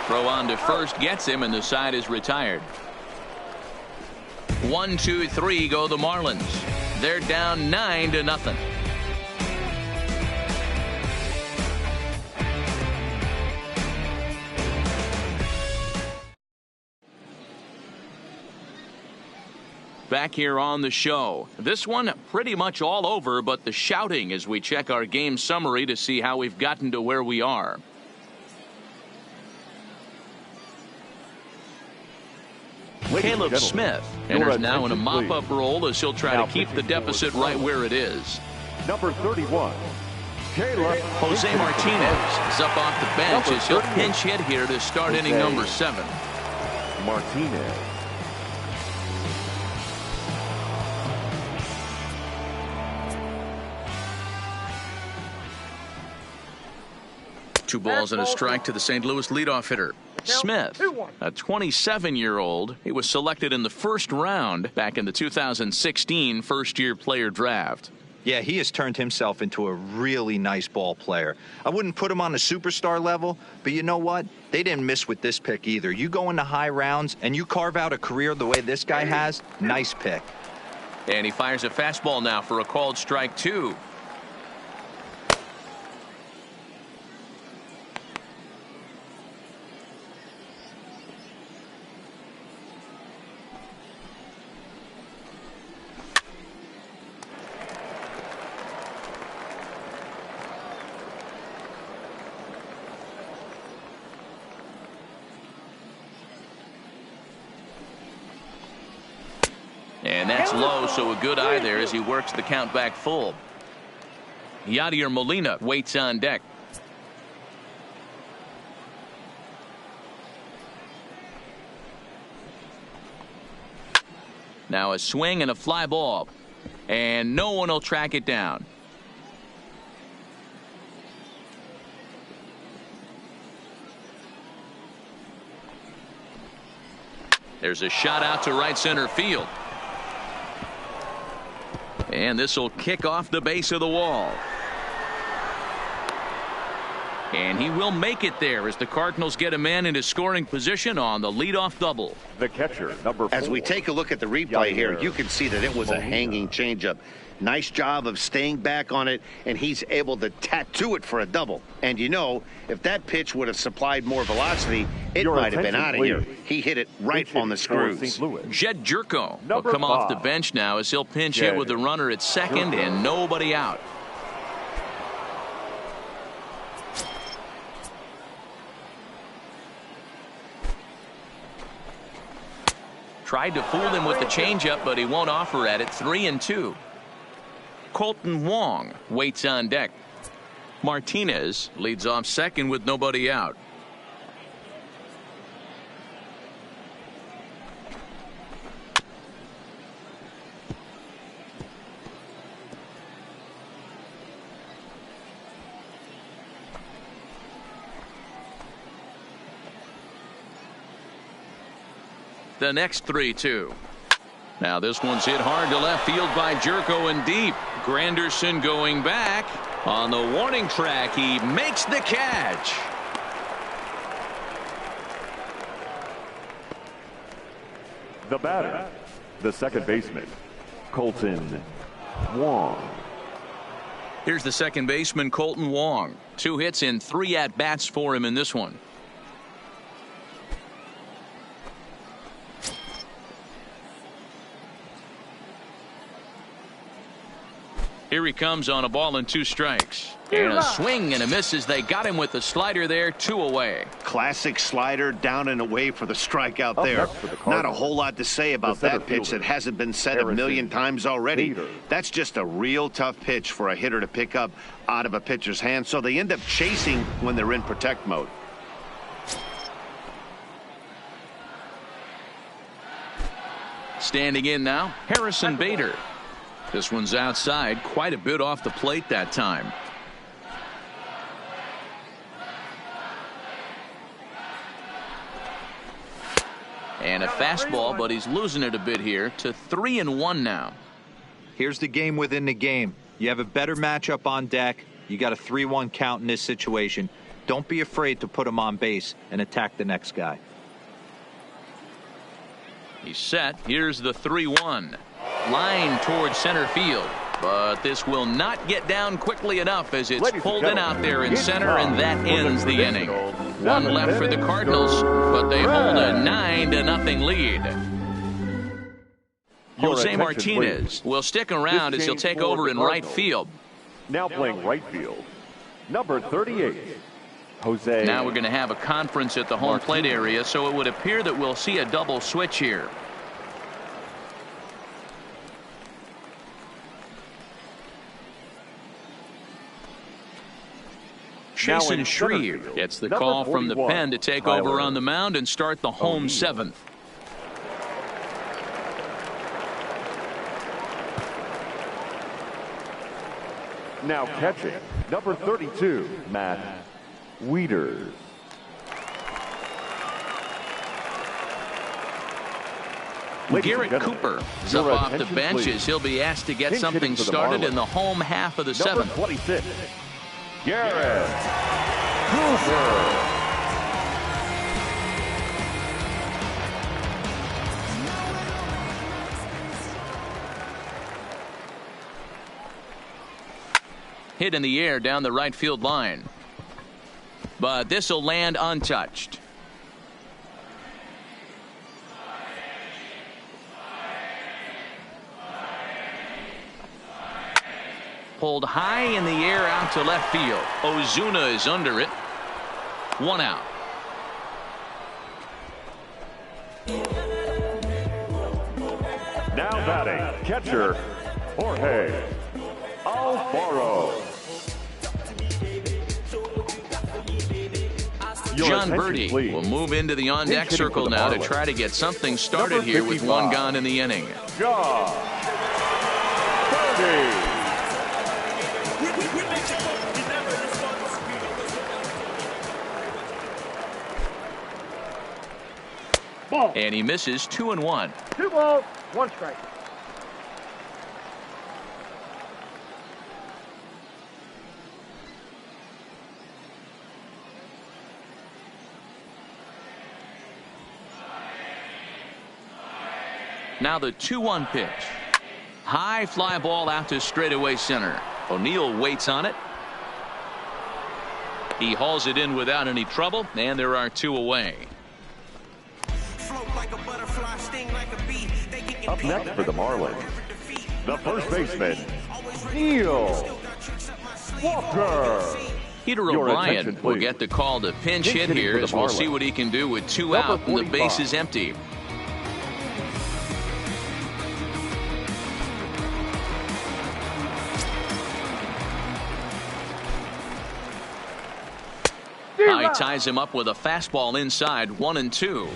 Throw on to first gets him, and the side is retired. 1, 2, 3 go the Marlins. They're down 9-0. Back here on the show. This one pretty much all over, but the shouting as we check our game summary to see how we've gotten to where we are. Caleb Smith enters now in a mop-up role as he'll try to keep the deficit right where it is. Number 31, Caleb. Jose Martinez is up off the bench as he'll pinch hit here to start inning number 7. Martinez. Two balls and a strike to the St. Louis leadoff hitter. Smith, a 27-year-old. He was selected in the 1st round back in the 2016 first-year player draft. Yeah, he has turned himself into a really nice ball player. I wouldn't put him on a superstar level, but you know what? They didn't miss with this pick either. You go into high rounds and you carve out a career the way this guy has, nice pick. And he fires a fastball now for a called strike 2. And that's low, so a good eye there as he works the count back full. Yadier Molina waits on deck. Now a swing and a fly ball. And no one will track it down. There's a shot out to right center field. And this will kick off the base of the wall. And he will make it there as the Cardinals get a man into scoring position on the leadoff double. The catcher, number 4. As we take a look at the replay here, you can see that it was a hanging changeup. Nice job of staying back on it, and he's able to tattoo it for a double. And you know, if that pitch would have supplied more velocity, it might have been out of here. He hit it right on the screws. Jed Jerko will come off the bench now as he'll pinch hit with the runner at second and nobody out. Tried to fool him with the changeup, but he won't offer at it. 3-2. Colton Wong waits on deck. Martinez leads off second with nobody out. The next 3-2. Now this one's hit hard to left field by Jerko and deep. Granderson going back on the warning track. He makes the catch. The batter, the second baseman, Colton Wong. Here's the second baseman, Colton Wong. 2 hits in 3 at-bats for him in this one. Here he comes on a ball and 2 strikes. And a swing and a miss as they got him with the slider there. 2 away. Classic slider down and away for the strikeout there. Not a whole lot to say about that pitch that hasn't been said a million times already. That's just a real tough pitch for a hitter to pick up out of a pitcher's hand. So they end up chasing when they're in protect mode. Standing in now, Harrison Bader. This one's outside, quite a bit off the plate that time. And a fastball, but he's losing it a bit here to 3-1 now. Here's the game within the game. You have a better matchup on deck. You got a 3-1 count in this situation. Don't be afraid to put him on base and attack the next guy. He's set. Here's the 3-1. Line towards center field, but this will not get down quickly enough as it's pulled in out there in center, and that ends the inning. 1 left for the Cardinals, but they hold a 9-0 lead. Jose Martinez will stick around as he'll take over in right field. Now playing right field, number 38, Jose. Now we're going to have a conference at the home plate area, so it would appear that we'll see a double switch here. Jason Shreve gets the call from the pen to take over on the mound and start the home 7th. Now catching, number 32, Matt Wieters. Garrett Cooper is up off the bench as he'll be asked to get something started in the home half of the 7th. Number 26. Garrett Cooper. Hit in the air down the right field line, but this will land untouched. Pulled high in the air out to left field. Ozuna is under it. 1 out. Now batting, catcher Jorge Alfaro. John Birdie will move into the on-deck circle now to try to get something started here with one gone in the inning. John Birdie. Ball. And he misses 2-1. 2 balls, 1 strike. Now the 2-1 pitch. High fly ball out to straightaway center. O'Neill waits on it. He hauls it in without any trouble, and there are 2 away. Up next for the Marlins, the first baseman, Neil Walker. Peter O'Brien will get the call to pinch hit here as we'll see what he can do with 2 out and the base is empty. Now he ties him up with a fastball inside, 1-2.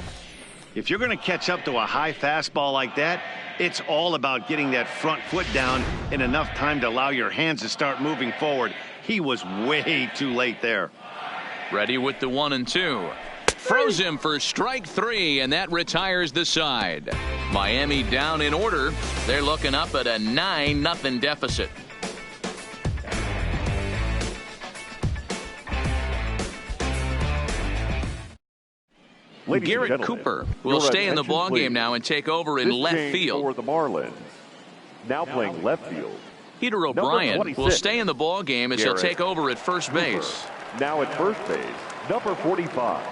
If you're going to catch up to a high fastball like that, it's all about getting that front foot down in enough time to allow your hands to start moving forward. He was way too late there. Ready with the 1-2. Froze him for strike 3, and that retires the side. Miami down in order. They're looking up at a 9-0 deficit. Garrett Cooper will stay in the ballgame now and take over in left field. For the Marlins, now playing left field, Peter O'Brien will stay in the ballgame as he'll take over at first base. Now at first base, number 45.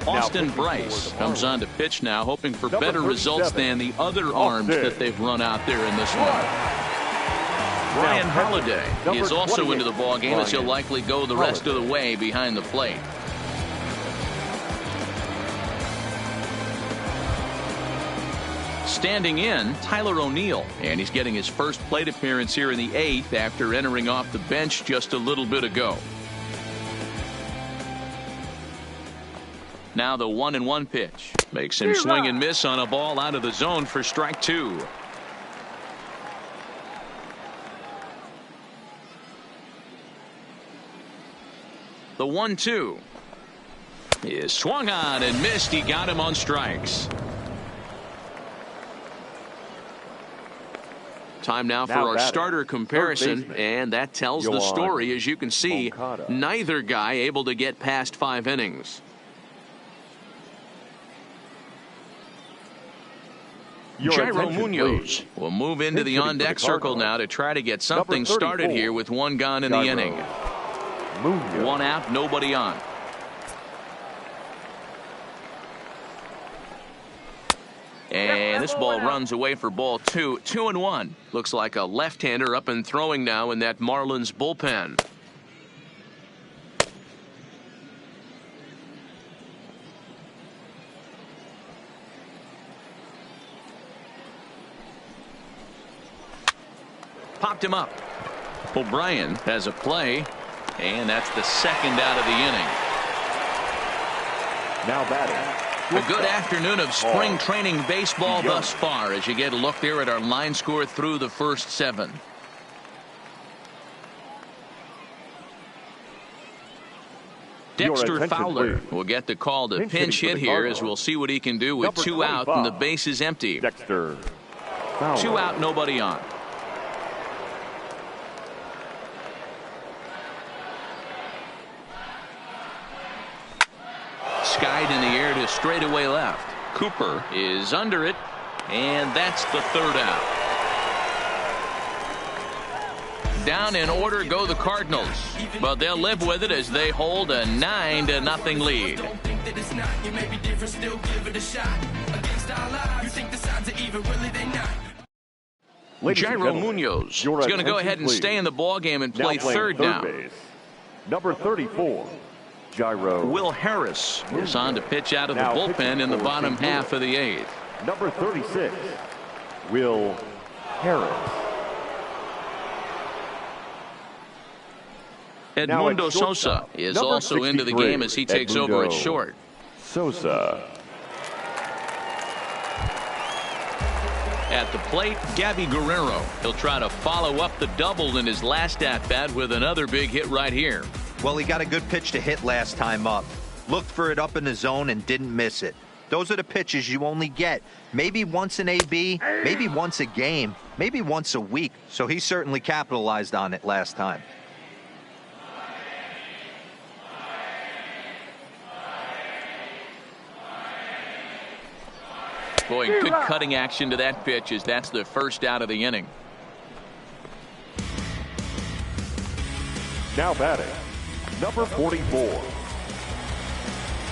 Austin Bryce comes on to pitch now, hoping for better results than the other arms that they've run out there in this one. Ryan Holiday is also into the ballgame as he'll likely go the rest of the way behind the plate. Standing in, Tyler O'Neill, and he's getting his first plate appearance here in the 8th after entering off the bench just a little bit ago. Now the 1-1 pitch makes him swing and miss on a ball out of the zone for strike 2. The 1-2 is swung on and missed. He got him on strikes. Time now for our starter comparison, and that tells the story. As you can see, neither guy able to get past 5 innings. Jairo Munoz will move into the on-deck circle now to try to get something started here with 1 gone in the inning. 1 out, nobody on. And this ball runs away for ball 2. 2-1. Looks like a left-hander up and throwing now in that Marlins bullpen. Popped him up. O'Brien has a play, and that's the 2nd out of the inning. Now batting. A good afternoon of spring training baseball thus far as you get a look there at our line score through the first 7. Dexter Fowler will get the call to pinch hit here as we'll see what he can do with 2 out and the base is empty. Dexter Fowler. 2 out, nobody on. Skied in the air to straightaway left. Cooper is under it, and that's the 3rd out. Down in order go the Cardinals, but they'll live with it as they hold a 9-0 lead. Jairo Munoz is going to go ahead and stay in the ballgame and play third now. Base, number 34. Jairo. Will Harris is on to pitch out of the bullpen in the bottom half of the 8th. Number 36, Will Harris. Edmundo Sosa is also into the game as he takes over at short. Sosa. At the plate, Gabby Guerrero. He'll try to follow up the double in his last at-bat with another big hit right here. Well, he got a good pitch to hit last time up. Looked for it up in the zone and didn't miss it. Those are the pitches you only get maybe once an AB, maybe once a game, maybe once a week. So he certainly capitalized on it last time. Boy, good cutting action to that pitch as that's the first out of the inning. Now batting, number 44.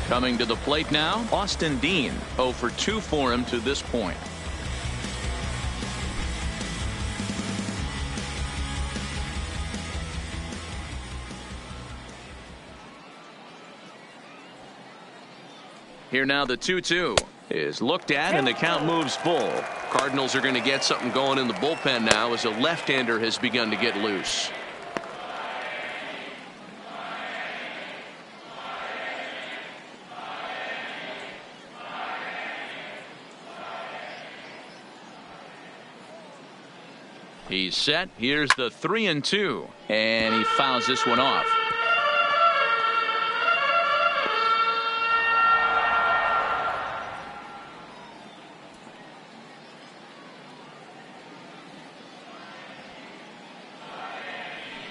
Coming to the plate now, Austin Dean. 0 for 2 for him to this point. Here now the 2-2 is looked at and the count moves full. Cardinals are going to get something going in the bullpen now as a left-hander has begun to get loose. He's set. Here's the 3-2 and he fouls this one off.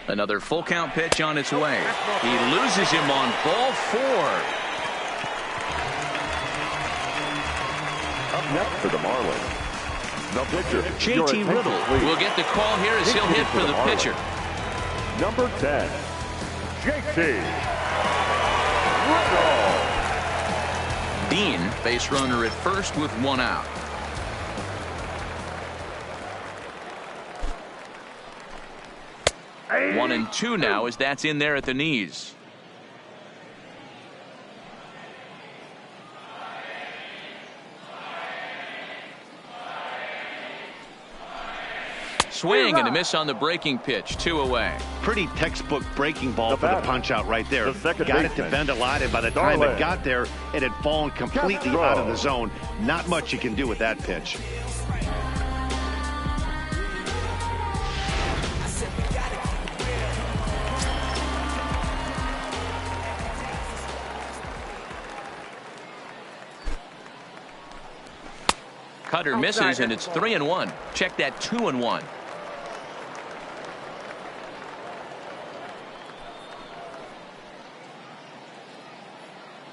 Another full count pitch on its way. He loses him on ball 4. Up next for the Marlins, the pitcher. JT Riddle will get the call here as he'll hit for the pitcher. Number 10, JT Riddle. Dean, base runner at first with 1 out. Hey. 1-2 now as that's in there at the knees. Swing and a miss on the breaking pitch. 2 away. Pretty textbook breaking ball for the punch out right there. The Got it to bend a lot, and by the time it got there, it had fallen completely out of the zone. Not much you can do with that pitch. Cutter misses and it's 3-1. Check that 2-1.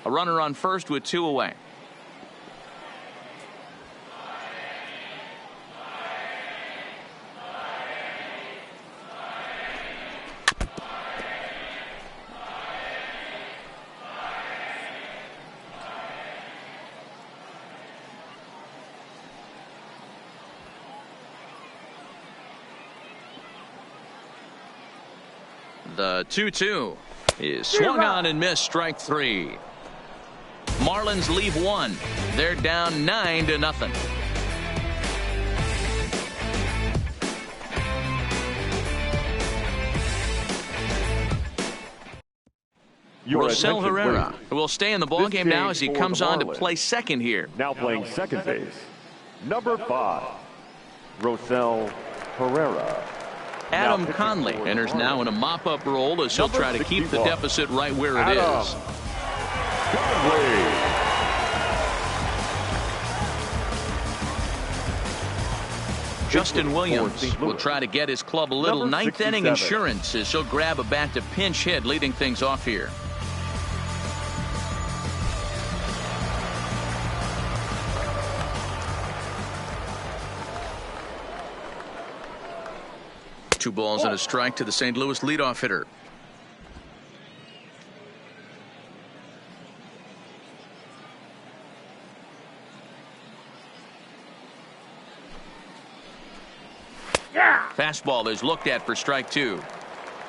A runner on first with 2 away. The 2-2 is swung on and missed. Strike 3. Marlins leave 1. They're down 9-0. Rosell Herrera will stay in the ballgame now as he comes on to play second here. Now playing second base, number 5, Rosell Herrera. Adam Conley enters now in a mop-up role as he'll try to keep the deficit right where it is. Conley. Justin Williams will try to get his club a little ninth-inning insurance as he'll grab a bat to pinch hit, leading things off here. Two balls and a strike to the St. Louis leadoff hitter. Fastball is looked at for strike 2.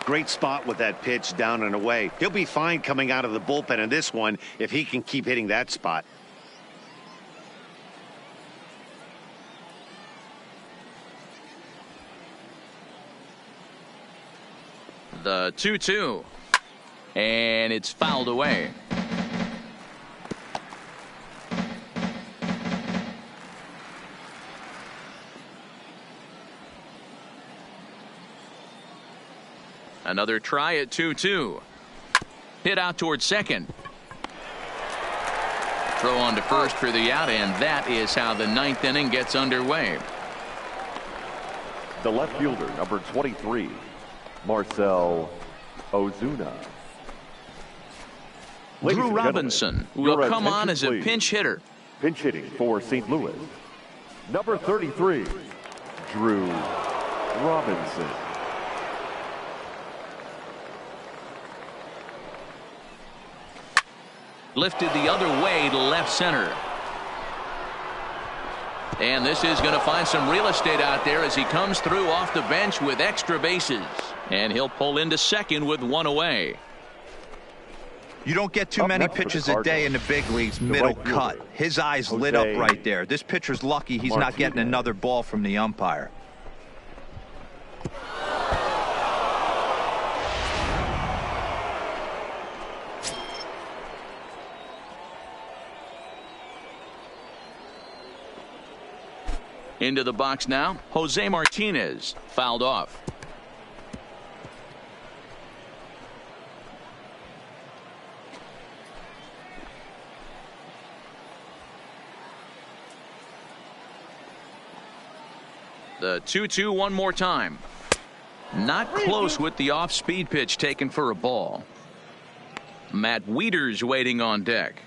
Great spot with that pitch down and away. He'll be fine coming out of the bullpen in this one if he can keep hitting that spot. The 2-2 And it's fouled away. Another try at 2-2. Hit out towards second. Throw on to first for the out, and that is how the ninth inning gets underway. The left fielder, number 23, Marcel Ozuna. Drew Robinson will come on as a pinch hitter. Pinch hitting for St. Louis, number 33, Drew Robinson. Lifted the other way to left center. And this is going to find some real estate out there as he comes through off the bench with extra bases. And he'll pull into second with one away. You don't get too many pitches a day in the big leagues middle cut. His eyes lit up right there. This pitcher's lucky he's not getting another ball from the umpire. Into the box now, Jose Martinez, fouled off. The 2-2 one more time. Not close with the off-speed pitch taken for a ball. Matt Wieters waiting on deck.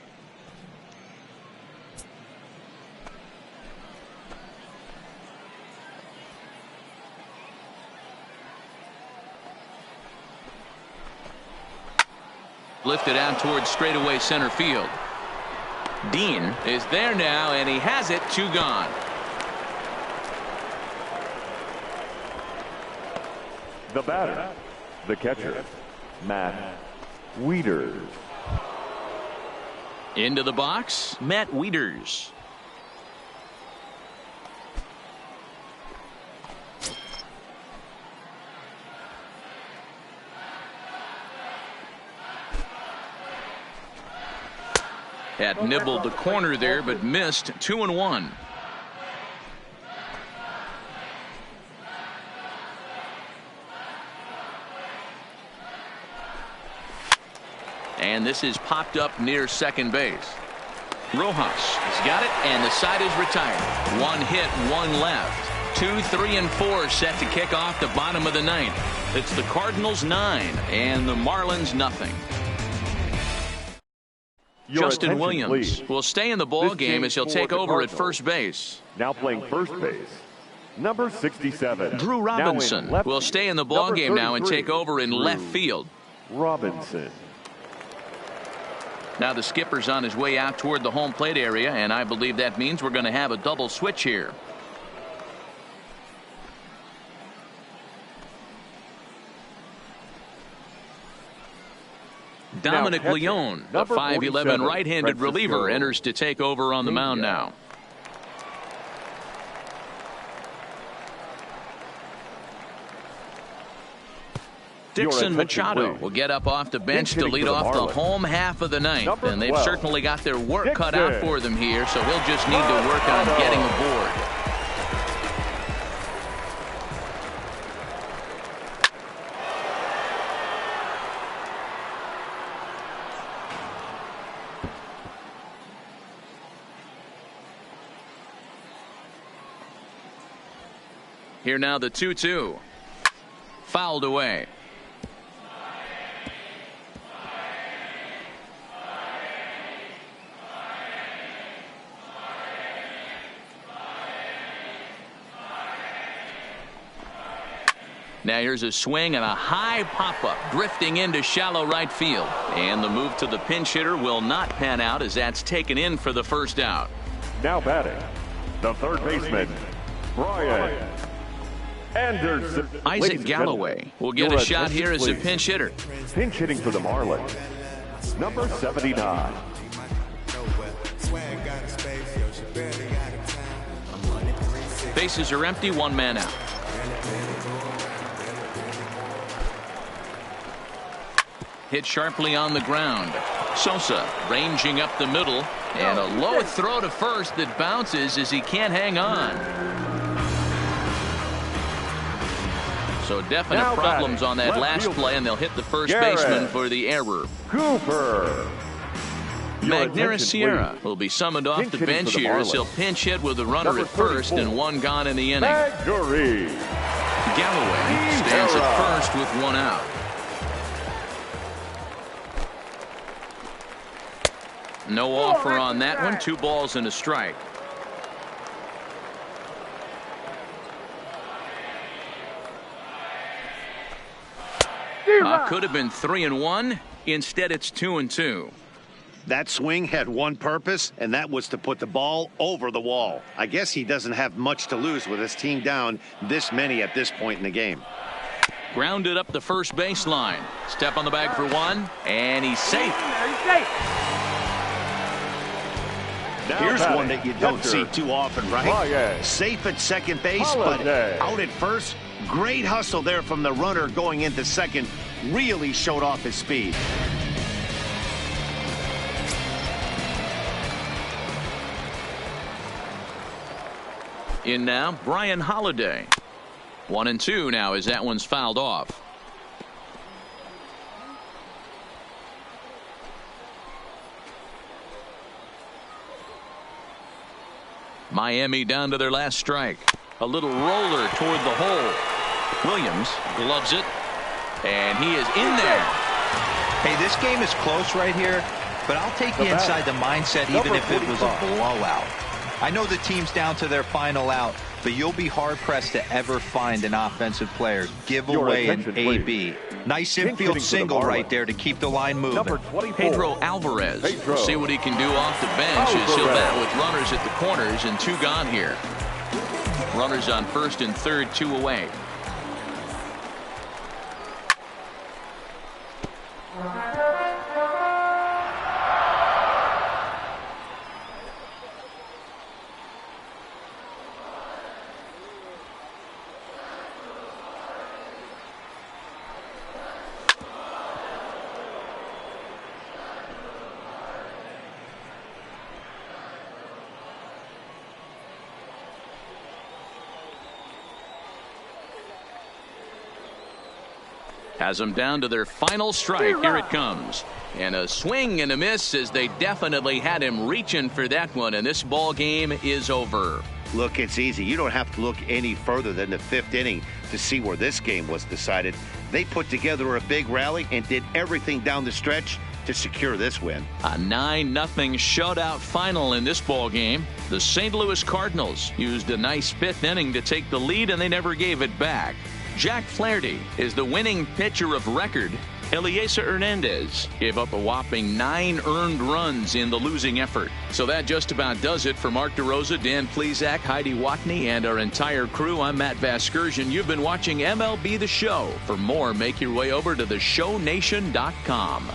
Lifted out towards straightaway center field. Dean is there now, and he has it. 2 gone. The batter, the catcher, Matt Wieters. Into the box, Matt Wieters. Had nibbled the corner there, but missed. 2-1. And this is popped up near second base. Rojas has got it, and the side is retired. 1 hit, 1 left. 2, 3, and 4 set to kick off the bottom of the ninth. It's the Cardinals 9 and the Marlins nothing. Justin Williams will stay in the ball game as he'll take over at first base. Now playing first base, number 67. Drew Robinson will stay in the ball game now and take over in left field. Robinson. Now the skipper's on his way out toward the home plate area, and I believe that means we're going to have a double switch here. Dominic Leone, the 5'11" right-handed reliever, enters to take over on the mound now. Dixon Machado will get up off the bench to lead off the home half of the ninth, and they've certainly got their work cut out for them here, so he'll just need to work on getting aboard. Here now the 2-2. Fouled away. Now here's a swing and a high pop-up drifting into shallow right field. And the move to the pinch hitter will not pan out as that's taken in for the first out. Now batting, the third baseman, Brian Anderson. Isaac Galloway will get a shot here as a pinch hitter. Pinch hitting for the Marlins, number 79. Bases are empty, 1 man out. hit sharply on the ground. Sosa ranging up the middle, and a low throw to first that bounces as he can't hang on. So definite Now problems batting, on that left last fielder. play, and they'll hit the first Garrett baseman for the error. Cooper. Your Magnera attention, Sierra please. will be summoned off Pinch the hitting bench for the here as he'll Marlins. pinch hit with a runner Number at first 34. and one gone in the inning. Magnery. Galloway stands at first with one out. No offer on that one. 2 balls and a strike. Could have been 3-1. Instead, it's 2-2. That swing had one purpose, and that was to put the ball over the wall. I guess he doesn't have much to lose with his team down this many at this point in the game. Grounded up the first baseline. Step on the bag for one, and he's safe. Here's one that you don't see too often, right? Ryan. Safe at second base, Holiday. but out at first. Great hustle there from the runner going into second. Really showed off his speed. In now, Brian Holiday. 1-2 now as that one's fouled off. Miami down to their last strike. A little roller toward the hole. Williams gloves it, and he is in there. Hey, this game is close right here, but I'll take you inside the mindset even if it was a blowout. I know the team's down to their final out, but you'll be hard-pressed to ever find an offensive player give away an AB. Nice infield single right there to keep the line moving. Number 24. Pedro Alvarez. Pedro. See what he can do off the bench as he'll bat with runners at the corners and 2 gone here. Runners on first and third, 2 away. Has them down to their final strike. Here it comes. And a swing and a miss as they definitely had him reaching for that one. And this ball game is over. Look, it's easy. You don't have to look any further than the 5th inning to see where this game was decided. They put together a big rally and did everything down the stretch to secure this win. A 9-0 shutout final in this ball game. The St. Louis Cardinals used a nice 5th inning to take the lead, and they never gave it back. Jack Flaherty is the winning pitcher of record. Eliezer Hernandez gave up a whopping 9 earned runs in the losing effort. So that just about does it for Mark DeRosa, Dan Plesac, Heidi Watney, and our entire crew. I'm Matt Vasgersian. You've been watching MLB The Show. For more, make your way over to theshownation.com.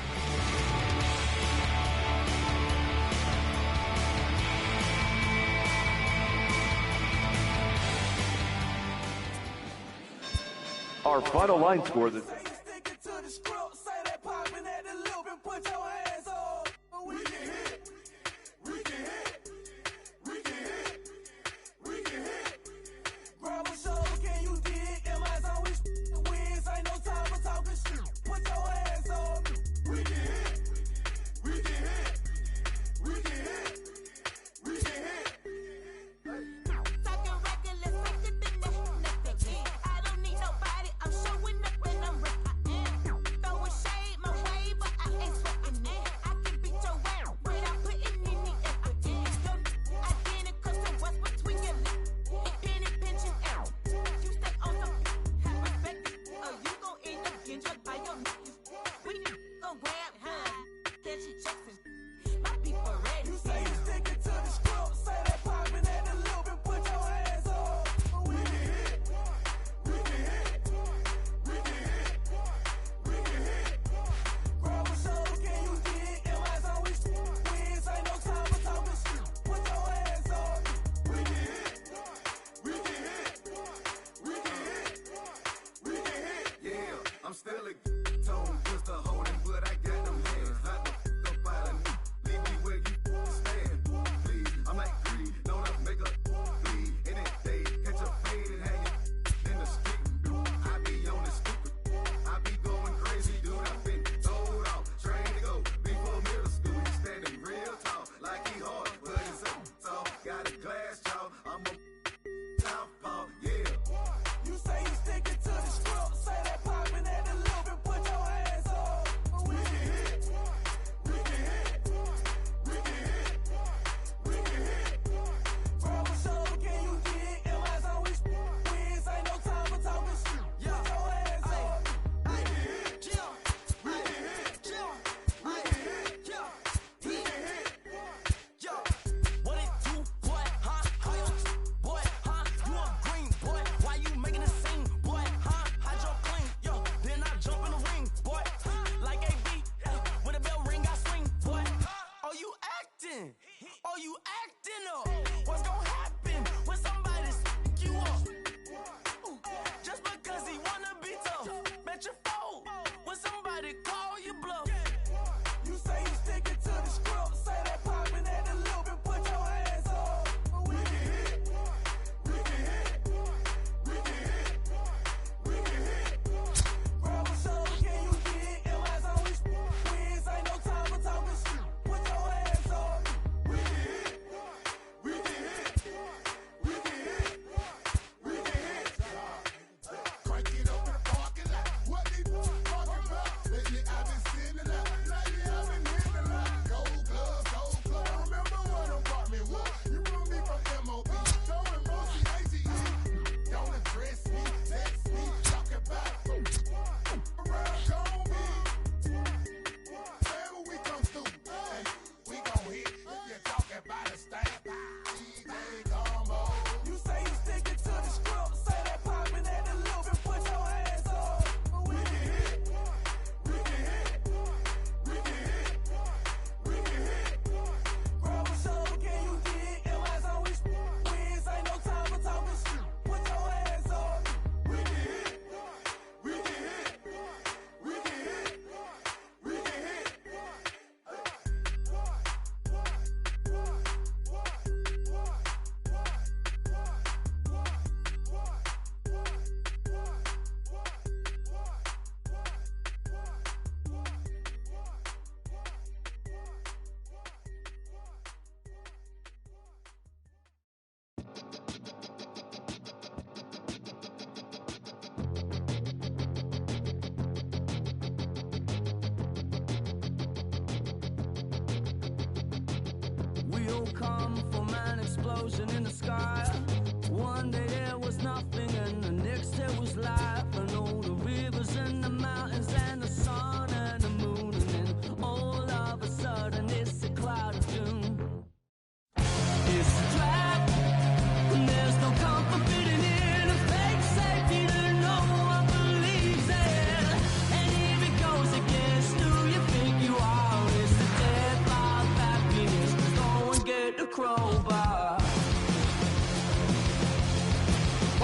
Our final line score this.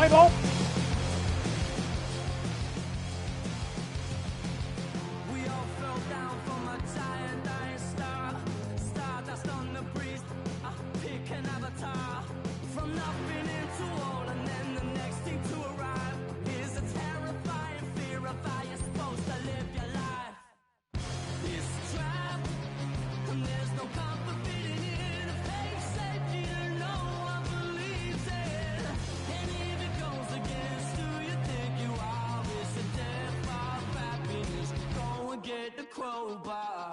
Play ball. We all fell down from a giant dying star. Stardust on the breeze, pick an avatar. From nothing into all, and then the next thing to arrive is a terrifying fear of how you're supposed to live your life. It's a trap, and there's no comfort fitting in a fake safety that no one believes in. And if it goes against who you think you are, it's a death of happiness. Go and get the crowbar.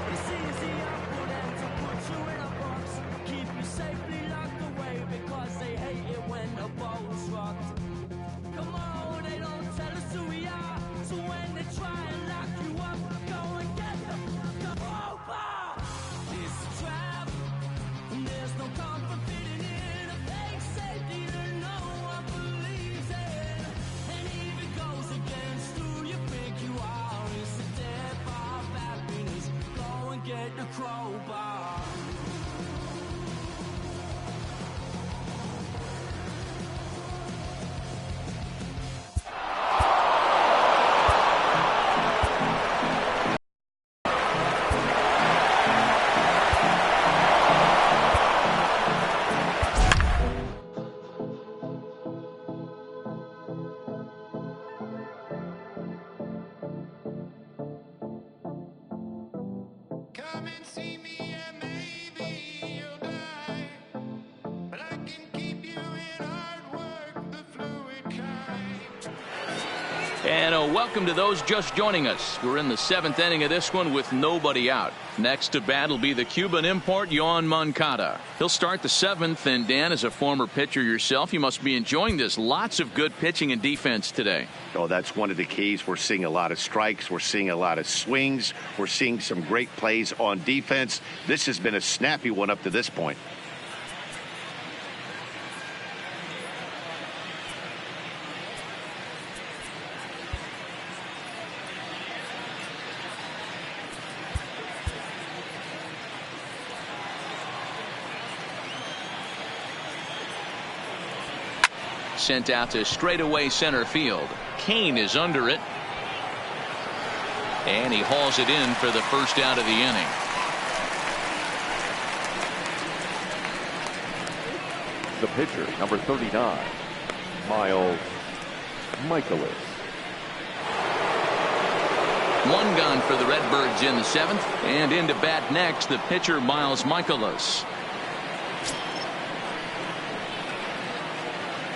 It's easier for them to put you in a box, keep you safely locked away because they hate it when the ball's rocked. Come on, they don't tell us who we are, so when they try and lock you up, go and get the crowbar. It's a trap, and there's no comfort fitting in a fake safety that no one believes in. And if it goes against who you think you are, it's a death of happiness. Go and get the crowbar. Come and see me and maybe you'll die. But I can keep you in hard work, the fluid kind. And welcome to those just joining us. We're in the 7th inning of this one with nobody out. Next to bat will be the Cuban import, Yoan Moncada. He'll start the 7th, and Dan, as a former pitcher yourself, you must be enjoying this. Lots of good pitching and defense today. Oh, that's one of the keys. We're seeing a lot of strikes. We're seeing a lot of swings. We're seeing some great plays on defense. This has been a snappy one up to this point. Sent out to straightaway center field. Kane is under it. And he hauls it in for the first out of the inning. The pitcher, number 39, Miles Michaelis. One gone for the Redbirds in the 7th. And into bat next, the pitcher, Miles Michaelis.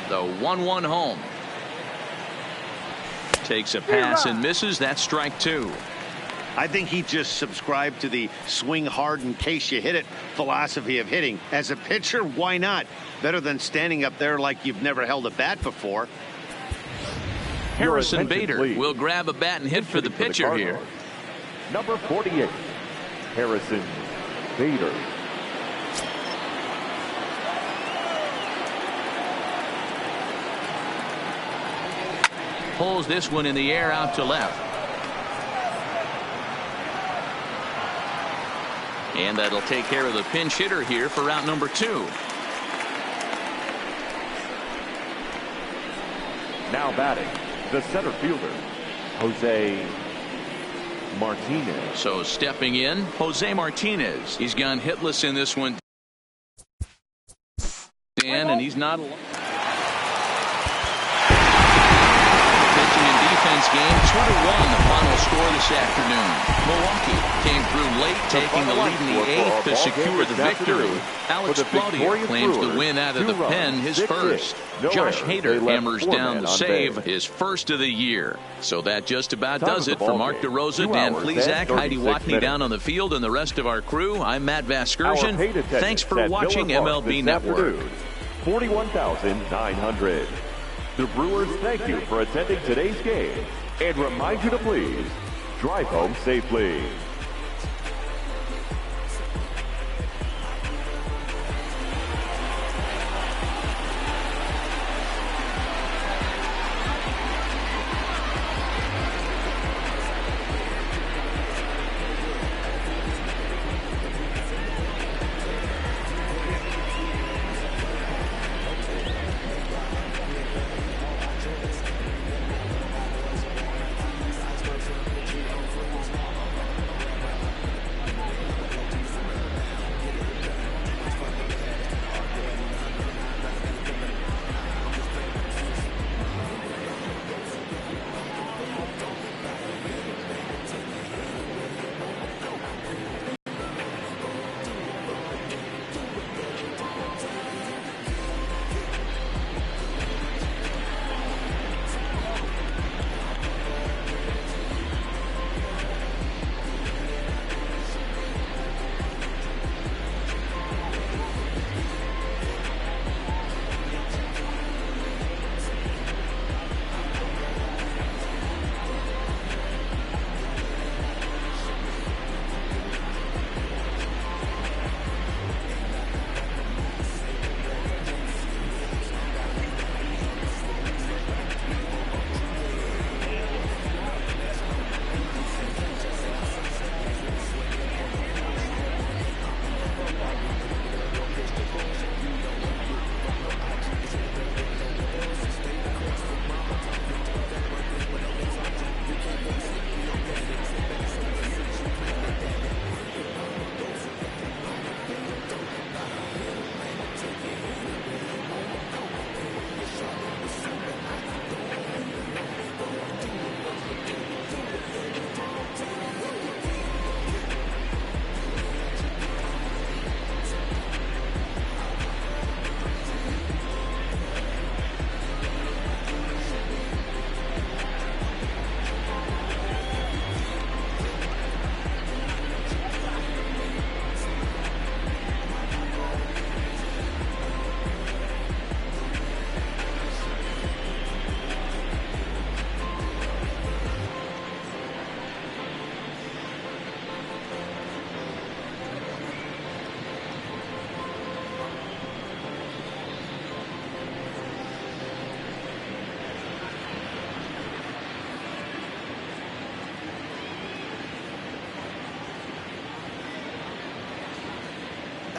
The 1-1 home. Takes a pass and misses. That's strike 2. I think he just subscribed to the swing hard in case you hit it philosophy of hitting. As a pitcher, why not? Better than standing up there like you've never held a bat before. Harrison Bader please. will grab a bat and hit for the pitcher here. Number 48, Harrison Bader. Pulls this one in the air out to left. And that'll take care of the pinch hitter here for route number 2. Now batting, the center fielder, Jose Martinez. So stepping in, Jose Martinez. He's gone hitless in this one, Dan, and he's not alone. Game 2-1, the final score this afternoon. Milwaukee came through late, taking the lead in the 8th to secure the victory. Alex Claudia claims the win out of the pen, his first. Josh Hader hammers down the save, his first of the year. So that just about does it for Mark DeRosa, Dan Plesac, Heidi Watney down on the field, and the rest of our crew. I'm Matt Vasgersian. Thanks for watching MLB Network. 41,900. The Brewers thank you for attending today's game and remind you to please drive home safely.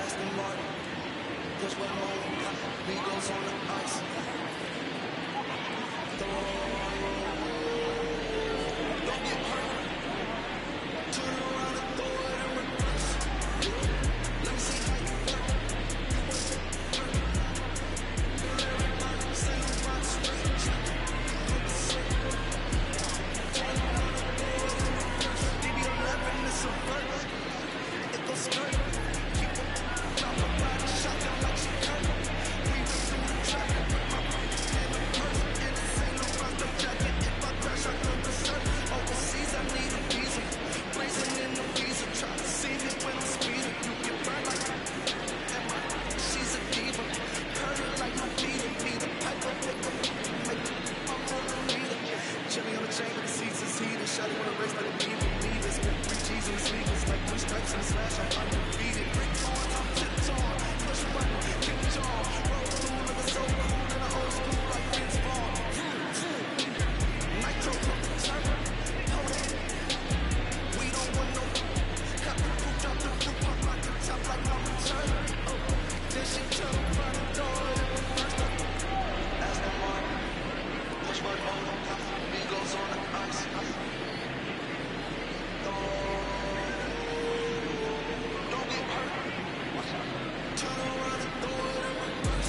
Aston Martin, push one more, Migos on the ice. Don't get hurt. Turn around and throw it in reverse. Let me see how you work. Say you rock straight. Turn around and throw it in reverse. DB11 is a verse. It goes skirt. Keep it. Drop a body, shotgun like she hurt. We went through the traffic with my in the purse. And this ain't no round of jacket. If I crash, I go berserk. Overseas, I need a visa. Blazing in the visa. Try to see me when I'm speeding. You get burned like and my she's a diva. Curly like no Peter. Piper with the I'm on the leader. Chilling on the chain with the seats is heated. Shotty wanna race like a diva. Leaders with 3 G's in the sneakers. Like 3 strikes in the slash. I'm undefeated. Brick on, I'm tiptoe. Push button, kick jaw. Roll through, never so cool. In the old school like Vince Vaughn. Nitro, turn. Hold it. We don't want no. Cut the roof, drop the roof, pop like the top like my return. Then she turn around and throw it in reverse. Aston Martin, push one more. Migos on the ice. Don't get hurt. Turn around and throw it in reverse.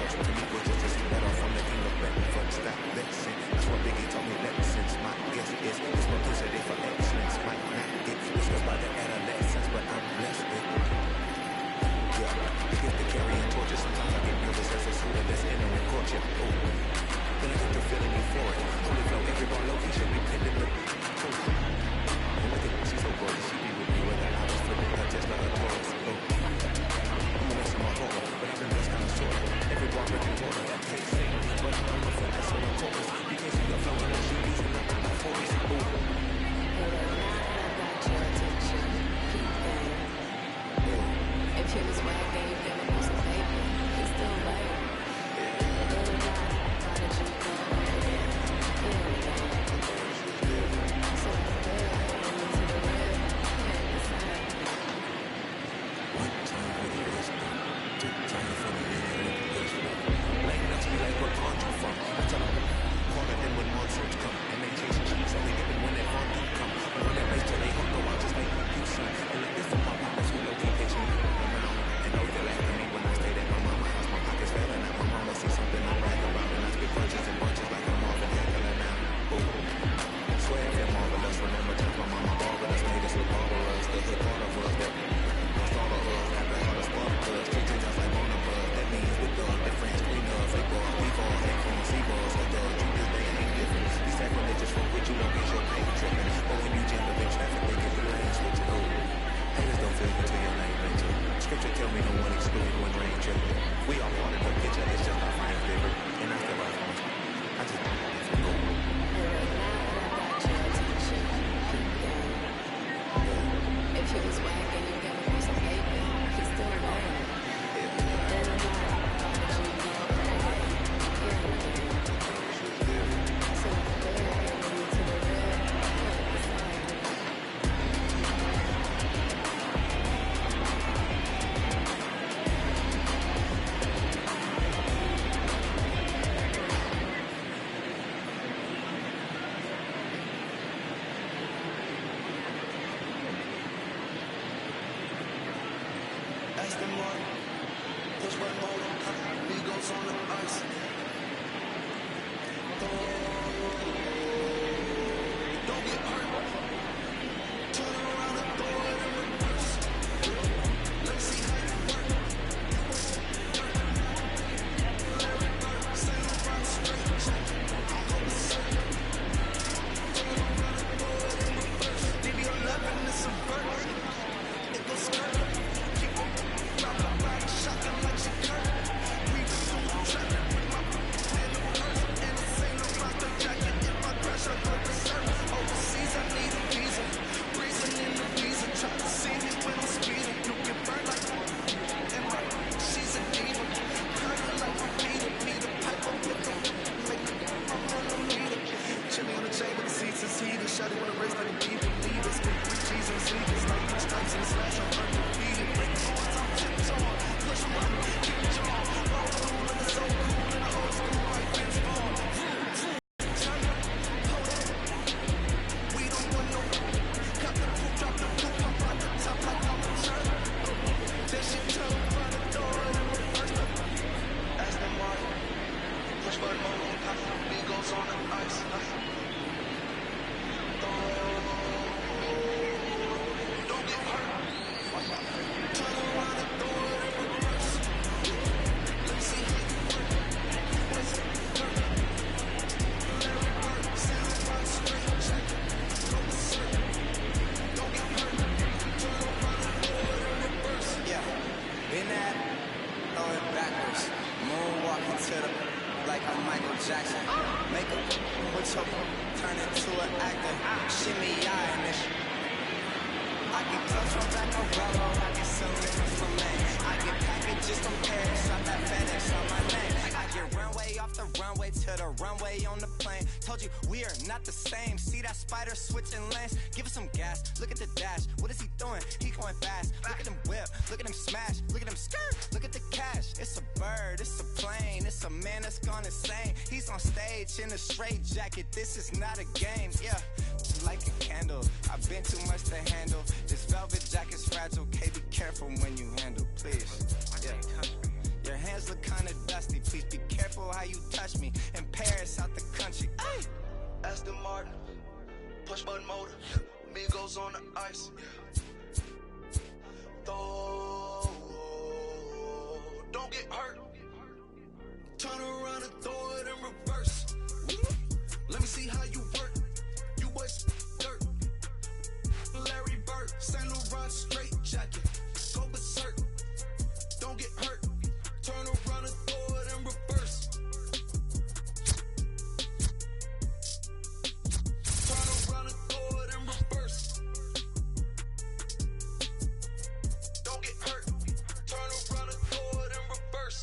judge with an equal justice. You better from the king of Britain. Fuck, stop vexing. That's what Biggie told me ever since. My guess is this publicity for excellence might not get discussed by the adolescents, but I'm blessed with it. Yeah, I get to carrying torches. Sometimes I get nervous as a soldier that's entering courtship. Oh, then I get to feeling euphoric. Holy flow, every bar location be pending the and look at she's so gorgeous. She be with me whether I was flipping her Tesla or Taurus. Oh, I'm a mess of my horror, but I've been blessed kind of short. Every bar breaking water that takes sing, but I'm a friend that's on the chorus. You can't see the flow unless you using up my voice. Oh. If you was whack, then you never know some paper. He's still right. Jackson. Make a put your turn into an actor. Shimmy eye and I get close from back of Rollo, I get cylinders from Lane. I get packages from Paris, shot that FedEx on my name. I get runway off the runway to the runway on the plane. Told you we are not the same. See that spider switching lanes? Give us some gas. Look at the dash. What is he doing? He going fast. Look at him whip. Look at him smash. Look at him skirt. Look at the cash. It's a bird. It's a plane. It's a man that's gone insane. He's on stage in a straight jacket. This is not a game. Yeah, just like a candle. I've been too much to handle. This velvet jacket's fragile. Okay, be careful when you handle, please. Yeah, your hands look kinda dusty. Please be careful how you touch me. In Paris, out the country. Ay. Aston Martin, push button motor, Migos on the ice. Don't get hurt. Turn around and throw it in reverse. Let me see how you work. You boys dirt. Larry Bird, Saint Laurent straight jacket. Go berserk. Don't get hurt. Turn around and throw it in reverse. Turn around and throw it in reverse. Don't get hurt. Turn around and throw it in reverse.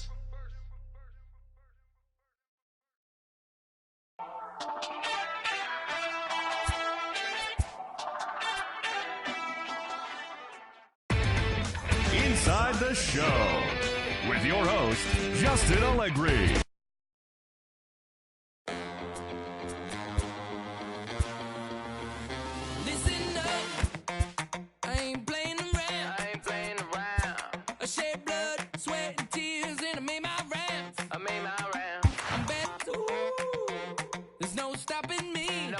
Inside the Show with your host, Justin Allegri. Listen up, I ain't playing around. I shed blood, sweat, and tears, and I made my rounds. I'm back, ooh, there's no stopping me.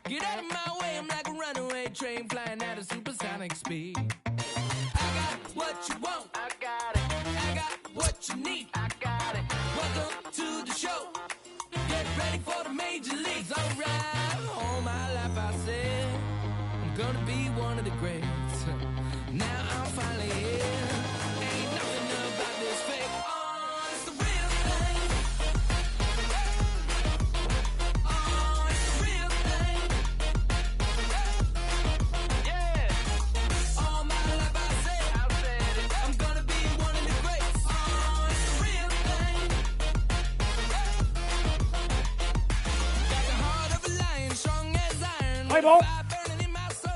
Get out of my way, I'm like a runaway train flying at a supersonic speed. I got what you want, I got what you need, Welcome to the show, get ready for the major leagues. Alright, all my life I said I'm gonna be one of the greats. Now I'm finally here. Ain't nothing about this fake. Oh, it's the real thing. Oh, it's the real thing. Yeah. All my life I said it. I'm gonna be one of the greats. Oh, it's the real thing. Got the heart of a lion, strong as iron. Play ball. Fire burning in my soul.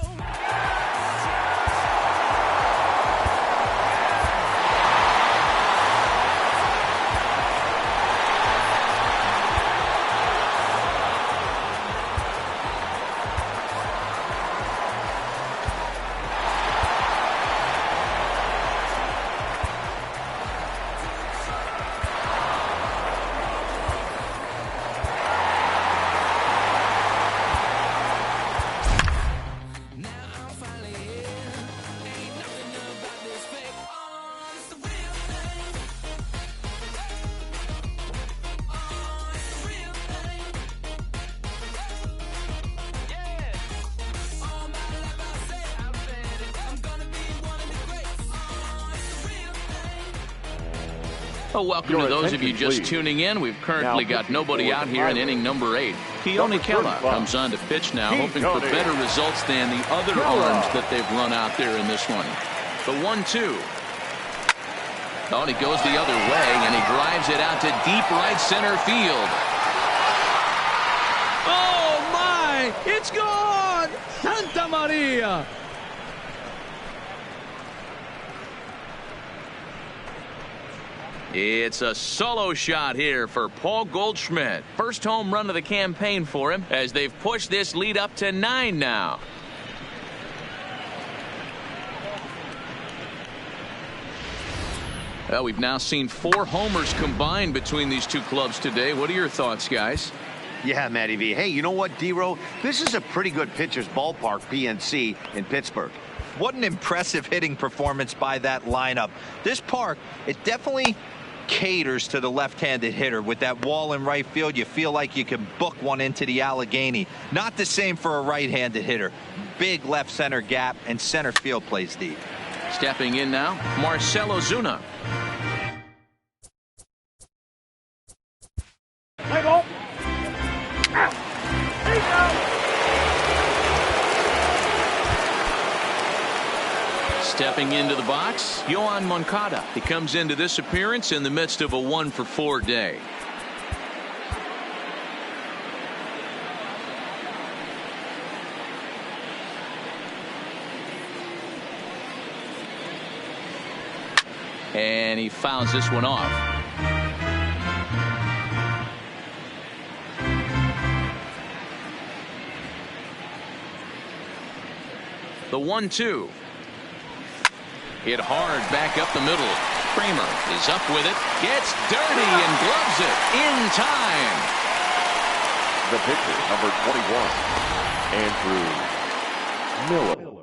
Now I'm finally here. Ain't nothing about this fake. Oh, it's the real thing. Oh, it's the real thing. Yeah. All my life I said it. I'm gonna be one of the greats. Oh, it's the real thing. Well, welcome Your to those of you attention, just please. tuning in. We've currently Now, got nobody pitching out for here in the inning number 8. Keone Number Kela 35. comes on to pitch now, hoping for Keone. better results than the other Kela. arms that they've run out there in this one. The 1-2. Oh, and he goes the other way, and he drives it out to deep right center field. Oh, my! It's gone! Santa Maria! It's a solo shot here for Paul Goldschmidt. First home run of the campaign for him as they've pushed this lead up to 9 now. Well, we've now seen 4 homers combined between these two clubs today. What are your thoughts, guys? Yeah, Matty V. Hey, you know what, D-Row? This is a pretty good pitcher's ballpark, PNC, in Pittsburgh. What an impressive hitting performance by that lineup. This park, it definitely caters to the left-handed hitter. With that wall in right field, you feel like you can book one into the Allegheny. Not the same for a right-handed hitter. Big left center gap, and center field plays deep. Stepping in now, Marcelo Zuna. Play ball. There you go. Stepping into the box, Yohan Moncada. He comes into this appearance in the midst of a 1-for-4 day. And he fouls this one off. The 1-2. Hit hard back up the middle. Kramer is up with it, gets dirty and gloves it in time. The pitcher, number 21, Andrew Miller.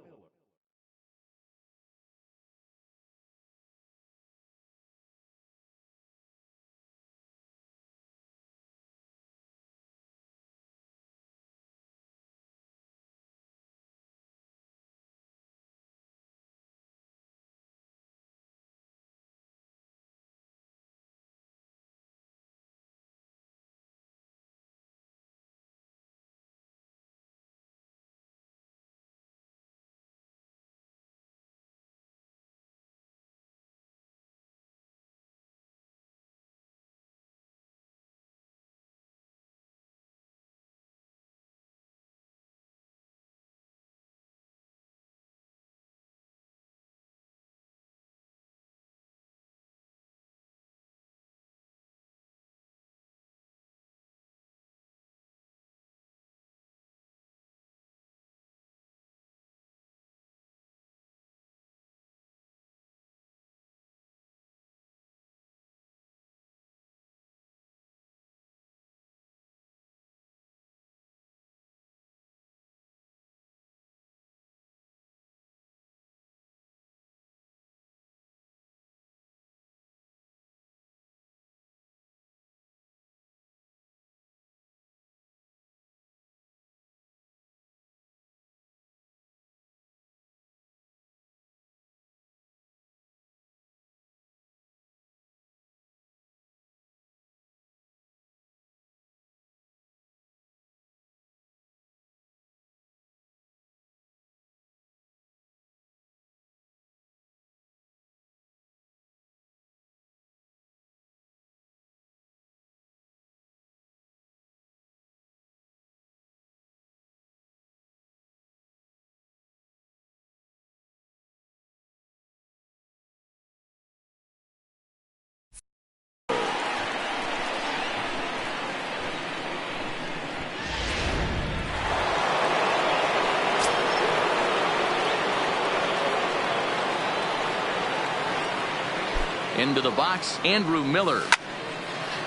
Into the box, Andrew Miller.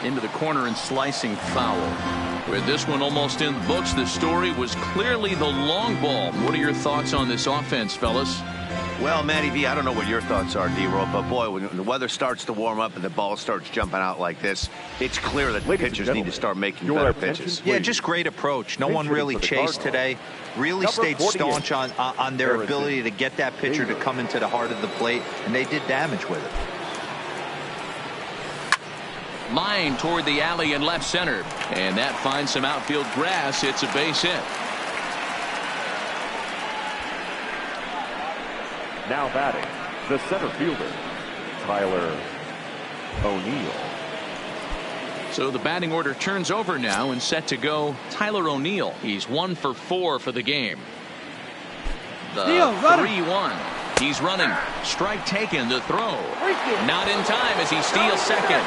Into the corner and slicing foul. With this one almost in the books, the story was clearly the long ball. What are your thoughts on this offense, fellas? Well, Matty V, I don't know what your thoughts are, D-Roll, but boy, when the weather starts to warm up and the ball starts jumping out like this, it's clear that the pitchers need to start making better pitches. Yeah, just great approach. No one really chased today. Really stayed staunch on their ability to get that pitcher to come into the heart of the plate, and they did damage with it. Line toward the alley in left center, and that finds some outfield grass. It's a base hit. Now batting, the center fielder, Tyler O'Neill. So the batting order turns over now and set to go Tyler O'Neill. He's 1 for 4 for the game. The 3-1. He's running. Strike taken. The throw. Not in time as he steals second.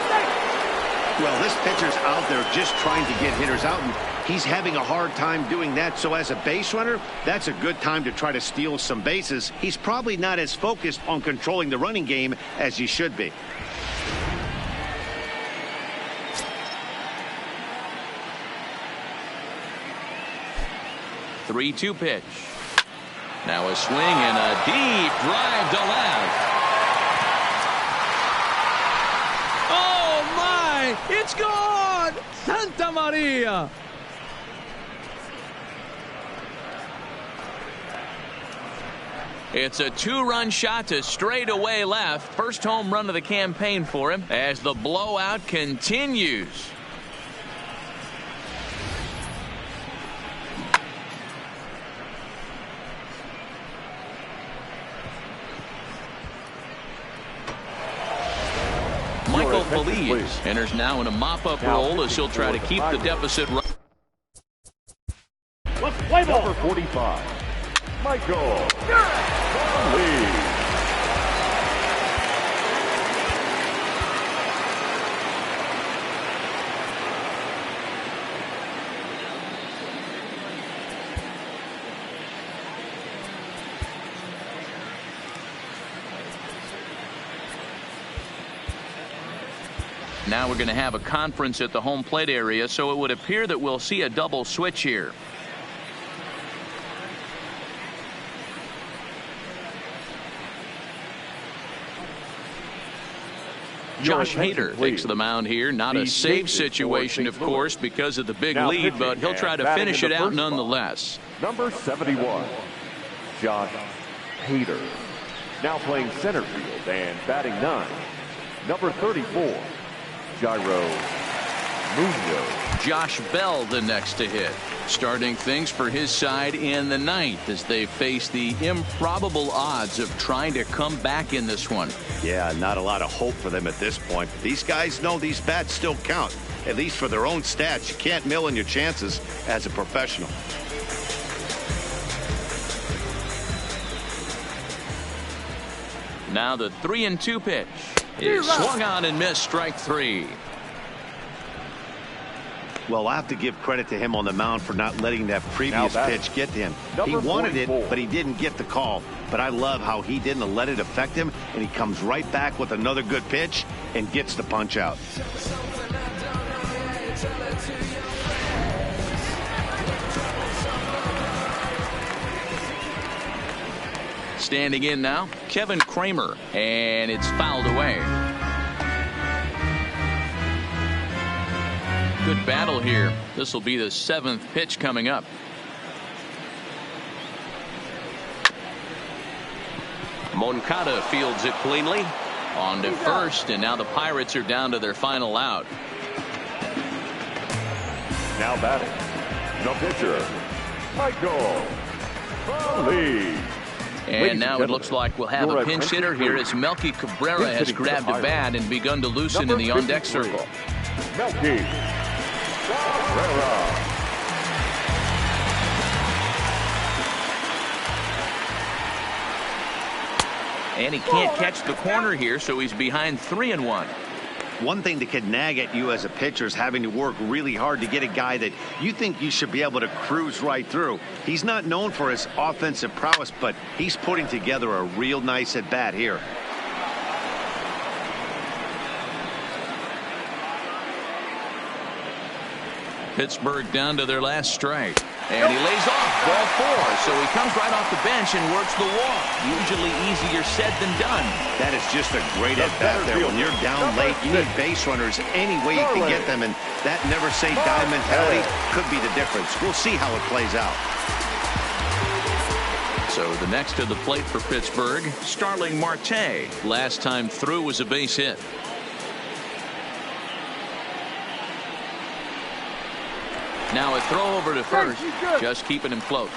Well, this pitcher's out there just trying to get hitters out, and he's having a hard time doing that. So as a base runner, that's a good time to try to steal some bases. He's probably not as focused on controlling the running game as he should be. Three-two pitch. Now a swing and a deep drive to left. It's gone! Santa Maria! It's a 2-run shot to straightaway left. First home run of the campaign for him as the blowout continues. Michael Feliz enters now in a mop-up role as he'll try to keep the deficit. Number 45, Michael Feliz. Now we're going to have a conference at the home plate area, so it would appear that we'll see a double switch here. Josh Hader takes the mound here. Not a safe situation, of course, because of the big lead, but he'll try to finish it out nonetheless. Number 71, Josh Hader. Now playing center field and batting 9. Number 34, Jairo Munoz. Josh Bell the next to hit, starting things for his side in the 9th as they face the improbable odds of trying to come back in this one. Yeah, not a lot of hope for them at this point. These guys know these bats still count, at least for their own stats. You can't mill in your chances as a professional. Now the 3-2 pitch is swung on and missed, strike 3. Well, I have to give credit to him on the mound for not letting that previous pitch get to him. He wanted it, but he didn't get the call. But I love how he didn't let it affect him, and he comes right back with another good pitch and gets the punch out. Standing in now, Kevin Kramer, and it's fouled away. Good battle here. This will be the 7th pitch coming up. Moncada fields it cleanly. On to first, and now the Pirates are down to their final out. Now batting, the pitcher, Michael Lee. And now it looks like we'll have a pinch hitter here as Melky Cabrera has grabbed a bat and begun to loosen in the on-deck circle. Melky Cabrera. And he can't catch the corner here, so he's behind 3-1. One thing that could nag at you as a pitcher is having to work really hard to get a guy that you think you should be able to cruise right through. He's not known for his offensive prowess, but he's putting together a real nice at-bat here. Pittsburgh down to their last strike. And he lays off ball 4, so he comes right off the bench and works the walk. Usually easier said than done. That is just a great at-bat there. When you're down late, you need base runners any way you can get them, and that never-say-die mentality could be the difference. We'll see how it plays out. So the next to the plate for Pittsburgh, Starling Marte. Last time through was a base hit. Now a throw over to first, just keeping him close.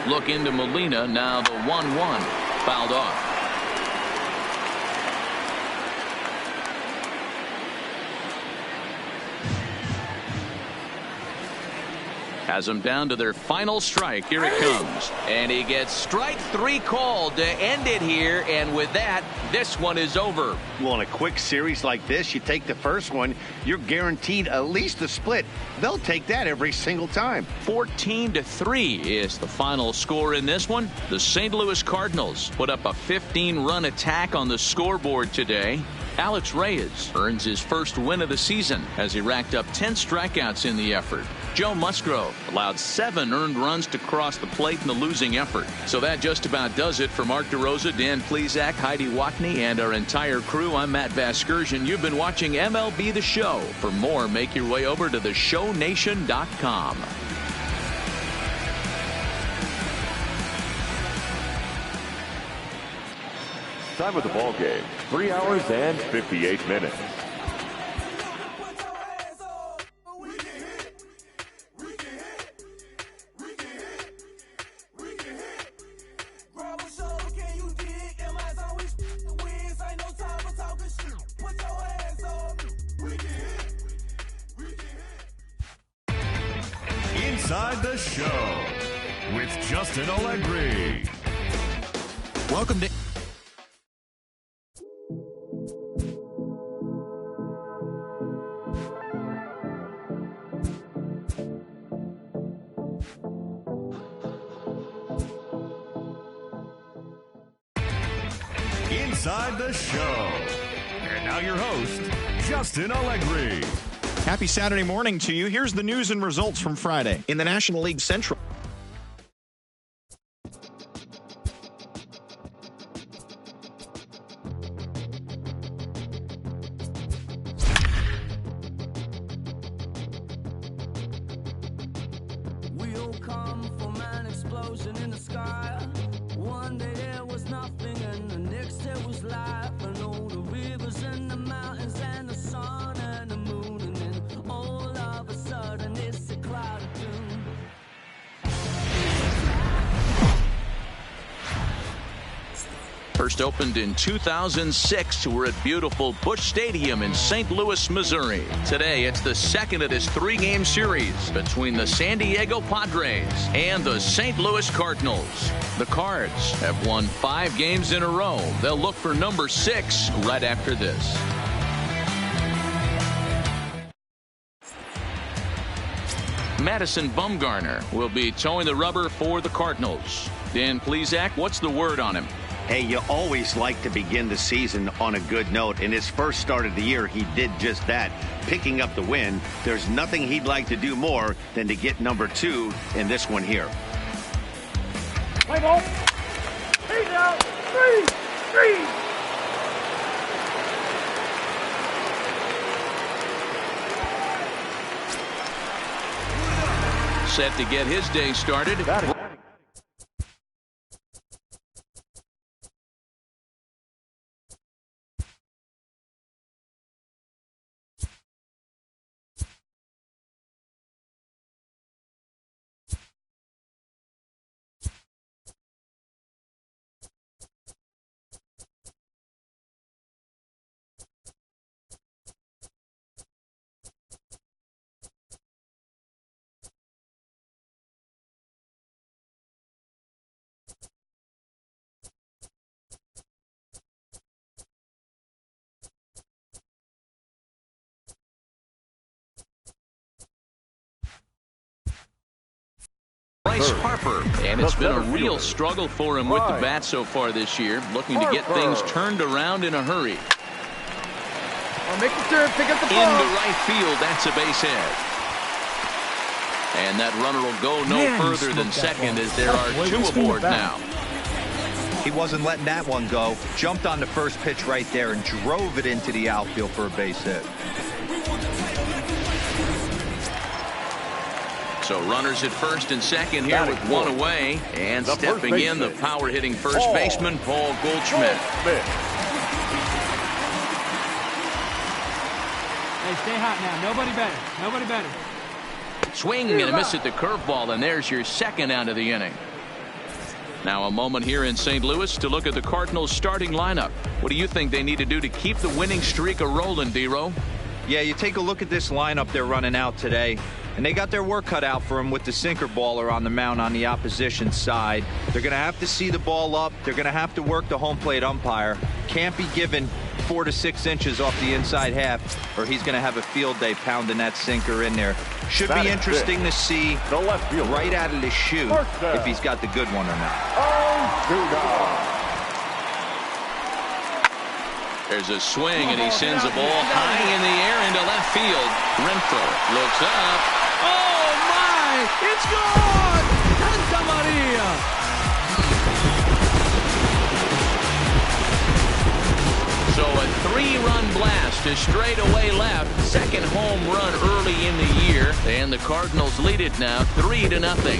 Look into Molina, now the 1-1, fouled off. Has them down to their final strike. Here it comes. And he gets strike 3 called to end it here. And with that, this one is over. Well, in a quick series like this, you take the first one, you're guaranteed at least a split. They'll take that every single time. 14-3 is the final score in this one. The St. Louis Cardinals put up a 15-run attack on the scoreboard today. Alex Reyes earns his first win of the season as he racked up 10 strikeouts in the effort. Joe Musgrove allowed 7 earned runs to cross the plate in the losing effort. So that just about does it for Mark DeRosa, Dan Plesac, Heidi Watney, and our entire crew. I'm Matt Vasgersian. You've been watching MLB The Show. For more, make your way over to theshownation.com. Time of the ball game, 3 hours and 58 minutes. Inside the Show with Justin Allegri. Welcome to inside the show. And now your host, Justin Allegri. Happy Saturday morning to you. Here's the news and results from Friday in the National League Central. We'll come from an explosion in the sky. One day there was nothing, and the next there was life. And all the rivers and the mountains and the sun and the moon, and then all of a sudden it's a cloud of doom. First opened in 2006. We're at beautiful Busch Stadium in St. Louis, Missouri. Today, it's the second of this three-game series between the San Diego Padres and the St. Louis Cardinals. The Cards have won 5 games in a row. They'll look for number 6 right after this. Madison Bumgarner will be towing the rubber for the Cardinals. Dan Plesac, what's the word on him? Hey, you always like to begin the season on a good note. In his first start of the year, he did just that, picking up the win. There's nothing he'd like to do more than to get number 2 in this one here. Play ball. 8 out. 3. Set to get his day started. Bryce Harper, and it's been a real struggle for him with the bat so far this year, looking to get things turned around in a hurry. Make the turn, pick up the ball. Into right field, that's a base hit. And that runner will go no further than second as there are 2 aboard now. He wasn't letting that one go. Jumped on the first pitch right there and drove it into the outfield for a base hit. So runners at first and second here with 1 away. And stepping in, the power-hitting first baseman, Paul Goldschmidt. Hey, stay hot now. Nobody better. Nobody better. Swing and a miss at the curveball, and there's your second out of the inning. Now a moment here in St. Louis to look at the Cardinals starting lineup. What do you think they need to do to keep the winning streak a-rolling, D-Row? Yeah, you take a look at this lineup they're running out today, and they got their work cut out for them with the sinker baller on the mound on the opposition side. They're going to have to see the ball up. They're going to have to work the home plate umpire. Can't be given 4 to 6 inches off the inside half, or he's going to have a field day pounding that sinker in there. Should be interesting to see right out of the chute if he's got the good one or not. There's a swing, and he sends a ball high in the air into left field. Renfroe looks up. Oh, my! It's gone! Santa Maria! So a 3-run blast to straightaway left. Second home run early in the year. And the Cardinals lead it now 3-0.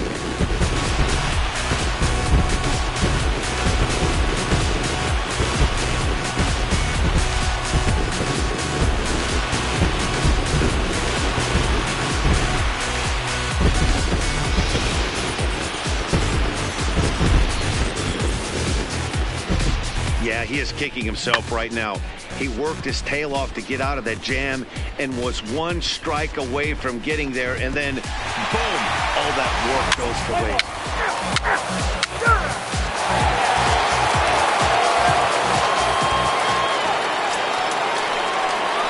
Yeah, he is kicking himself right now. He worked his tail off to get out of that jam and was 1 strike away from getting there, and then boom, all that work goes to waste.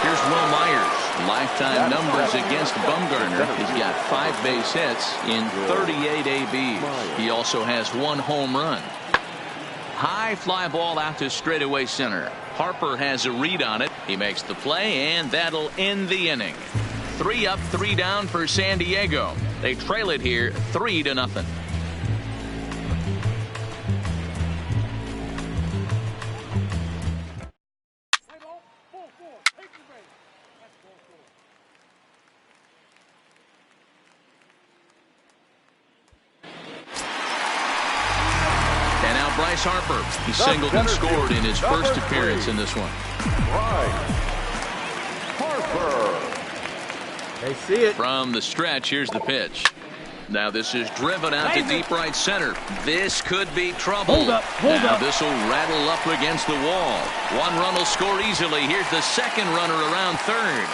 Here's Will Myers. Lifetime numbers against Bumgarner. He's got 5 base hits in 38 ABs. He also has 1 home run. High high fly ball out to straightaway center. Harper has a read on it. He makes the play, and that'll end the inning. 3 up, 3 down for San Diego. They trail it here 3-0. Bryce Harper. He singled and scored in his first appearance in this one. Harper. They see it. From the stretch, here's the pitch. Now this is driven out to deep right center. This could be trouble. Hold up. This will rattle up against the wall. 1 run will score easily. Here's the second runner around third.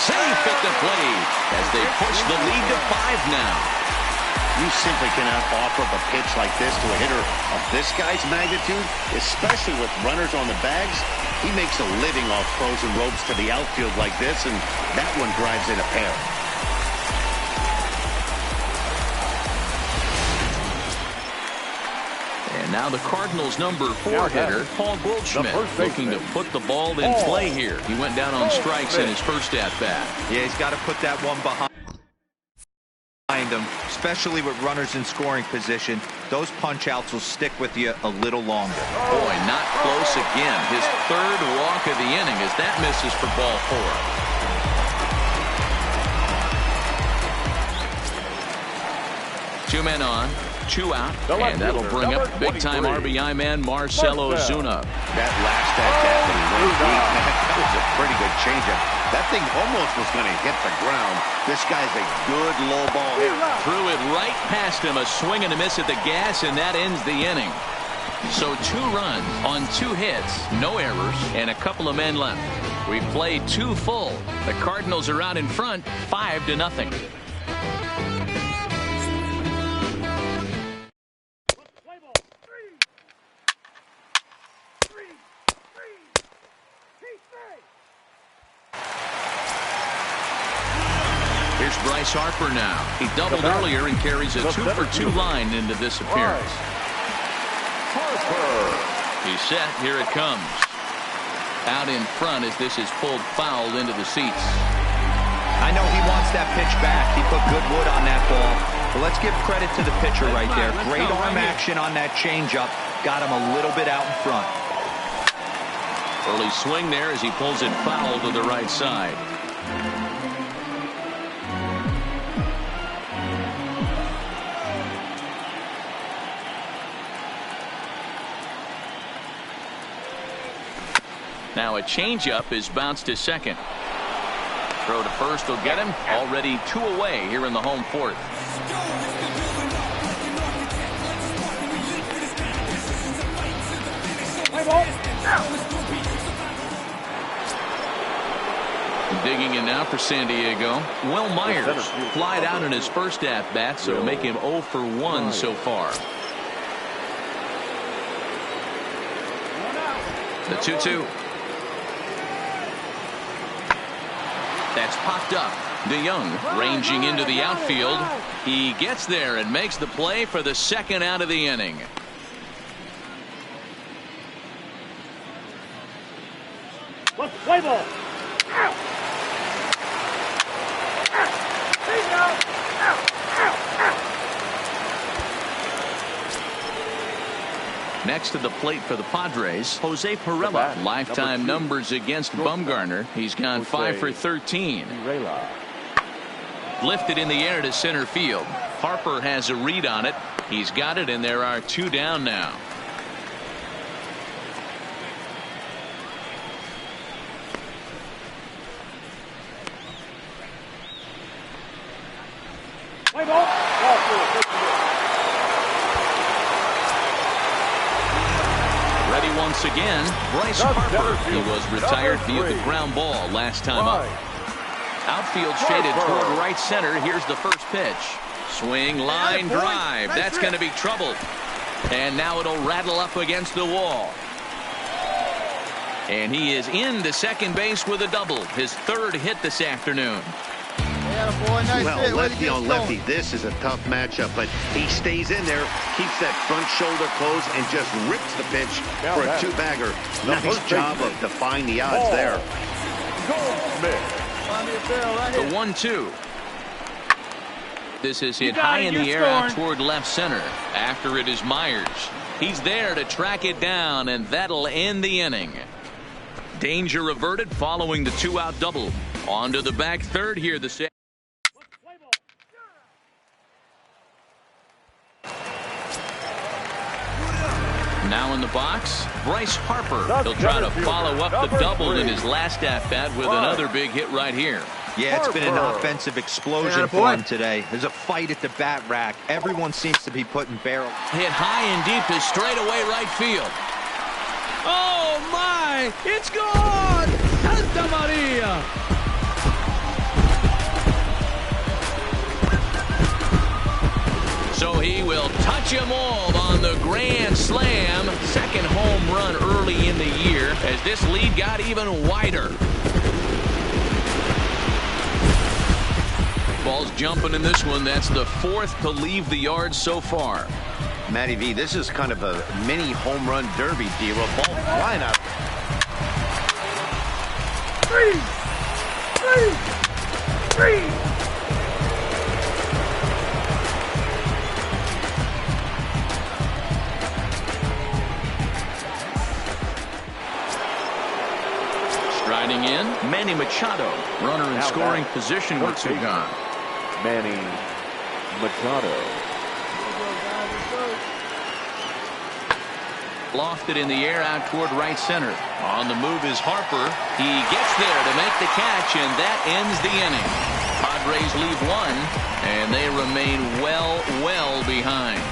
Safe at the plate as they push the lead to 5 now. You simply cannot offer up a pitch like this to a hitter of this guy's magnitude, especially with runners on the bags. He makes a living off frozen ropes to the outfield like this, and that one drives in a pair. And now the Cardinals' number 4 hitter, Paul Goldschmidt, looking to put the ball in play here. He went down on strikes in his first at-bat. Yeah, he's got to put that one behind him, especially with runners in scoring position. Those punch-outs will stick with you a little longer. Boy, not close again. His 3rd walk of the inning as that misses for ball 4. 2 men on, 2 out, and that'll bring up big-time RBI man Marcell Ozuna. That last at-bat that he went deep, that was a pretty good changeup. That thing almost was going to hit the ground. This guy's a good low ball hitter. Threw it right past him, a swing and a miss at the gas, and that ends the inning. So 2 runs on 2 hits, no errors, and a couple of men left. We played 2 full. The Cardinals are out in front, 5-0. Here's Bryce Harper now. He doubled earlier and carries a 2-for-2 line into this appearance. Harper. He's set. Here it comes. Out in front as this is pulled foul into the seats. I know he wants that pitch back. He put good wood on that ball. But let's give credit to the pitcher right there. Great arm action on that changeup. Got him a little bit out in front. Early swing there as he pulls it foul to the right side. Now a changeup is bounced to second. Throw to first will get him. Already 2 away here in the home 4th. Digging in now for San Diego. Will Myers flied out in his first at-bat, so make him 0 for 1 so far. The 2-2. That's popped up. DeYoung ranging into the outfield. He gets there and makes the play for the 2nd out of the inning. Play ball. Next to the plate for the Padres, Jose Pirela. Lifetime numbers against Bumgarner. He's gone 5 for 13. Lifted in the air to center field. Harper has a read on it. He's got it, and there are 2 down now. Play ball. Ready once again, Bryce Harper. He was retired via the ground ball last time up. Outfield shaded toward right center. Here's the first pitch. Swing, line drive. That's going to be trouble. And now it'll rattle up against the wall. And he is into second base with a double. His 3rd hit this afternoon. boy. Nice Well, hit. lefty on lefty, this is a tough matchup, but he stays in there, keeps that front shoulder closed, and just rips the pitch for a two-bagger. Nice job of defying the odds there. The 1-2. This is hit high in the air out toward left center. After it is Myers. He's there to track it down, and that'll end the inning. Danger averted following the 2-out double. On to the back third here. The now in the box, Bryce Harper. He'll try to follow up the double in his last at-bat with another big hit right here. Yeah, it's been an offensive explosion for him today. There's a fight at the bat rack. Everyone seems to be putting barrel. Hit high and deep to straightaway right field. Oh my! It's gone! Santa Maria! So he will touch them all on the grand slam. Second home run early in the year as this lead got even wider. Ball's jumping in this one. That's the fourth to leave the yard so far. Matty V, this is kind of a mini home run derby deal. A ball flying out. Three. Striding in, Manny Machado. Runner in scoring position with two gone. Manny Machado. Lofted in the air out toward right center. On the move is Harper. He gets there to make the catch, and that ends the inning. Padres leave one, and they remain well behind.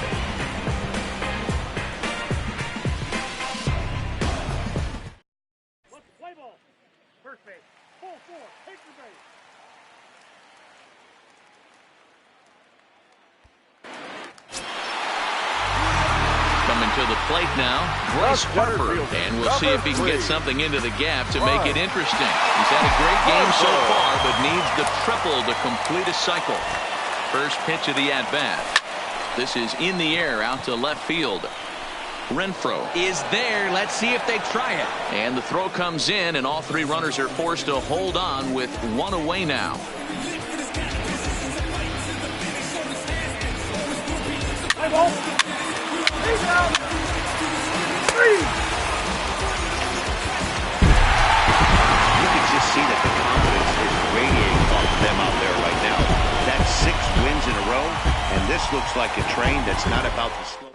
Play ball. First base. Full 4. Take the base. Coming to the plate now, Bryce Harper, and we'll see if he can get something into the gap to make it interesting. He's had a great game so far, but needs the triple to complete a cycle. First pitch of the at-bat. This is in the air out to left field. Renfroe is there. Let's see if they try it. And the throw comes in, and all three runners are forced to hold on with one away now. Play ball. He's out. 3. You can just see that the confidence is radiating off them out there right now. That's 6 wins in a row, and this looks like a train that's not about to slow.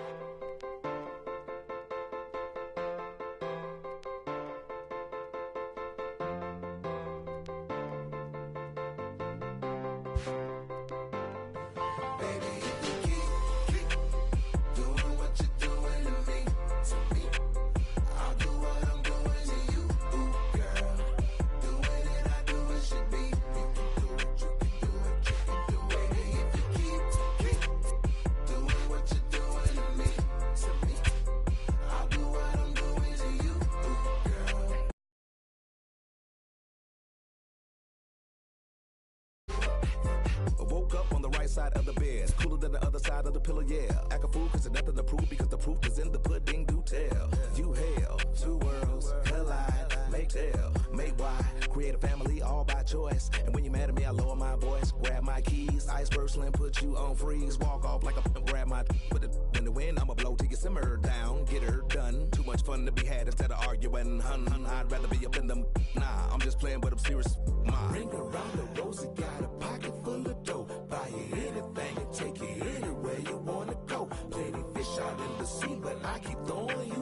Woke up on the right side of the bed, cooler than the other side of the pillow, yeah. Act a fool cause there's nothing to prove because the proof is in the pudding, do tell. You hell, 2 worlds collide, make tell, make why, create a family all by choice. And when you're mad at me, I lower my voice, grab my keys, iceberg slim, put you on freeze, walk off like a grab my, put it in the wind, I'ma blow till you simmer down, get her done. Too much fun to be had instead of arguing, hun, I'd rather be up in them, nah, I'm just playing but I'm serious, Ring around the rosy, got a pocket full of dough. Buy you anything and take you anywhere you wanna go. Plenty fish out in the sea, but I keep throwing you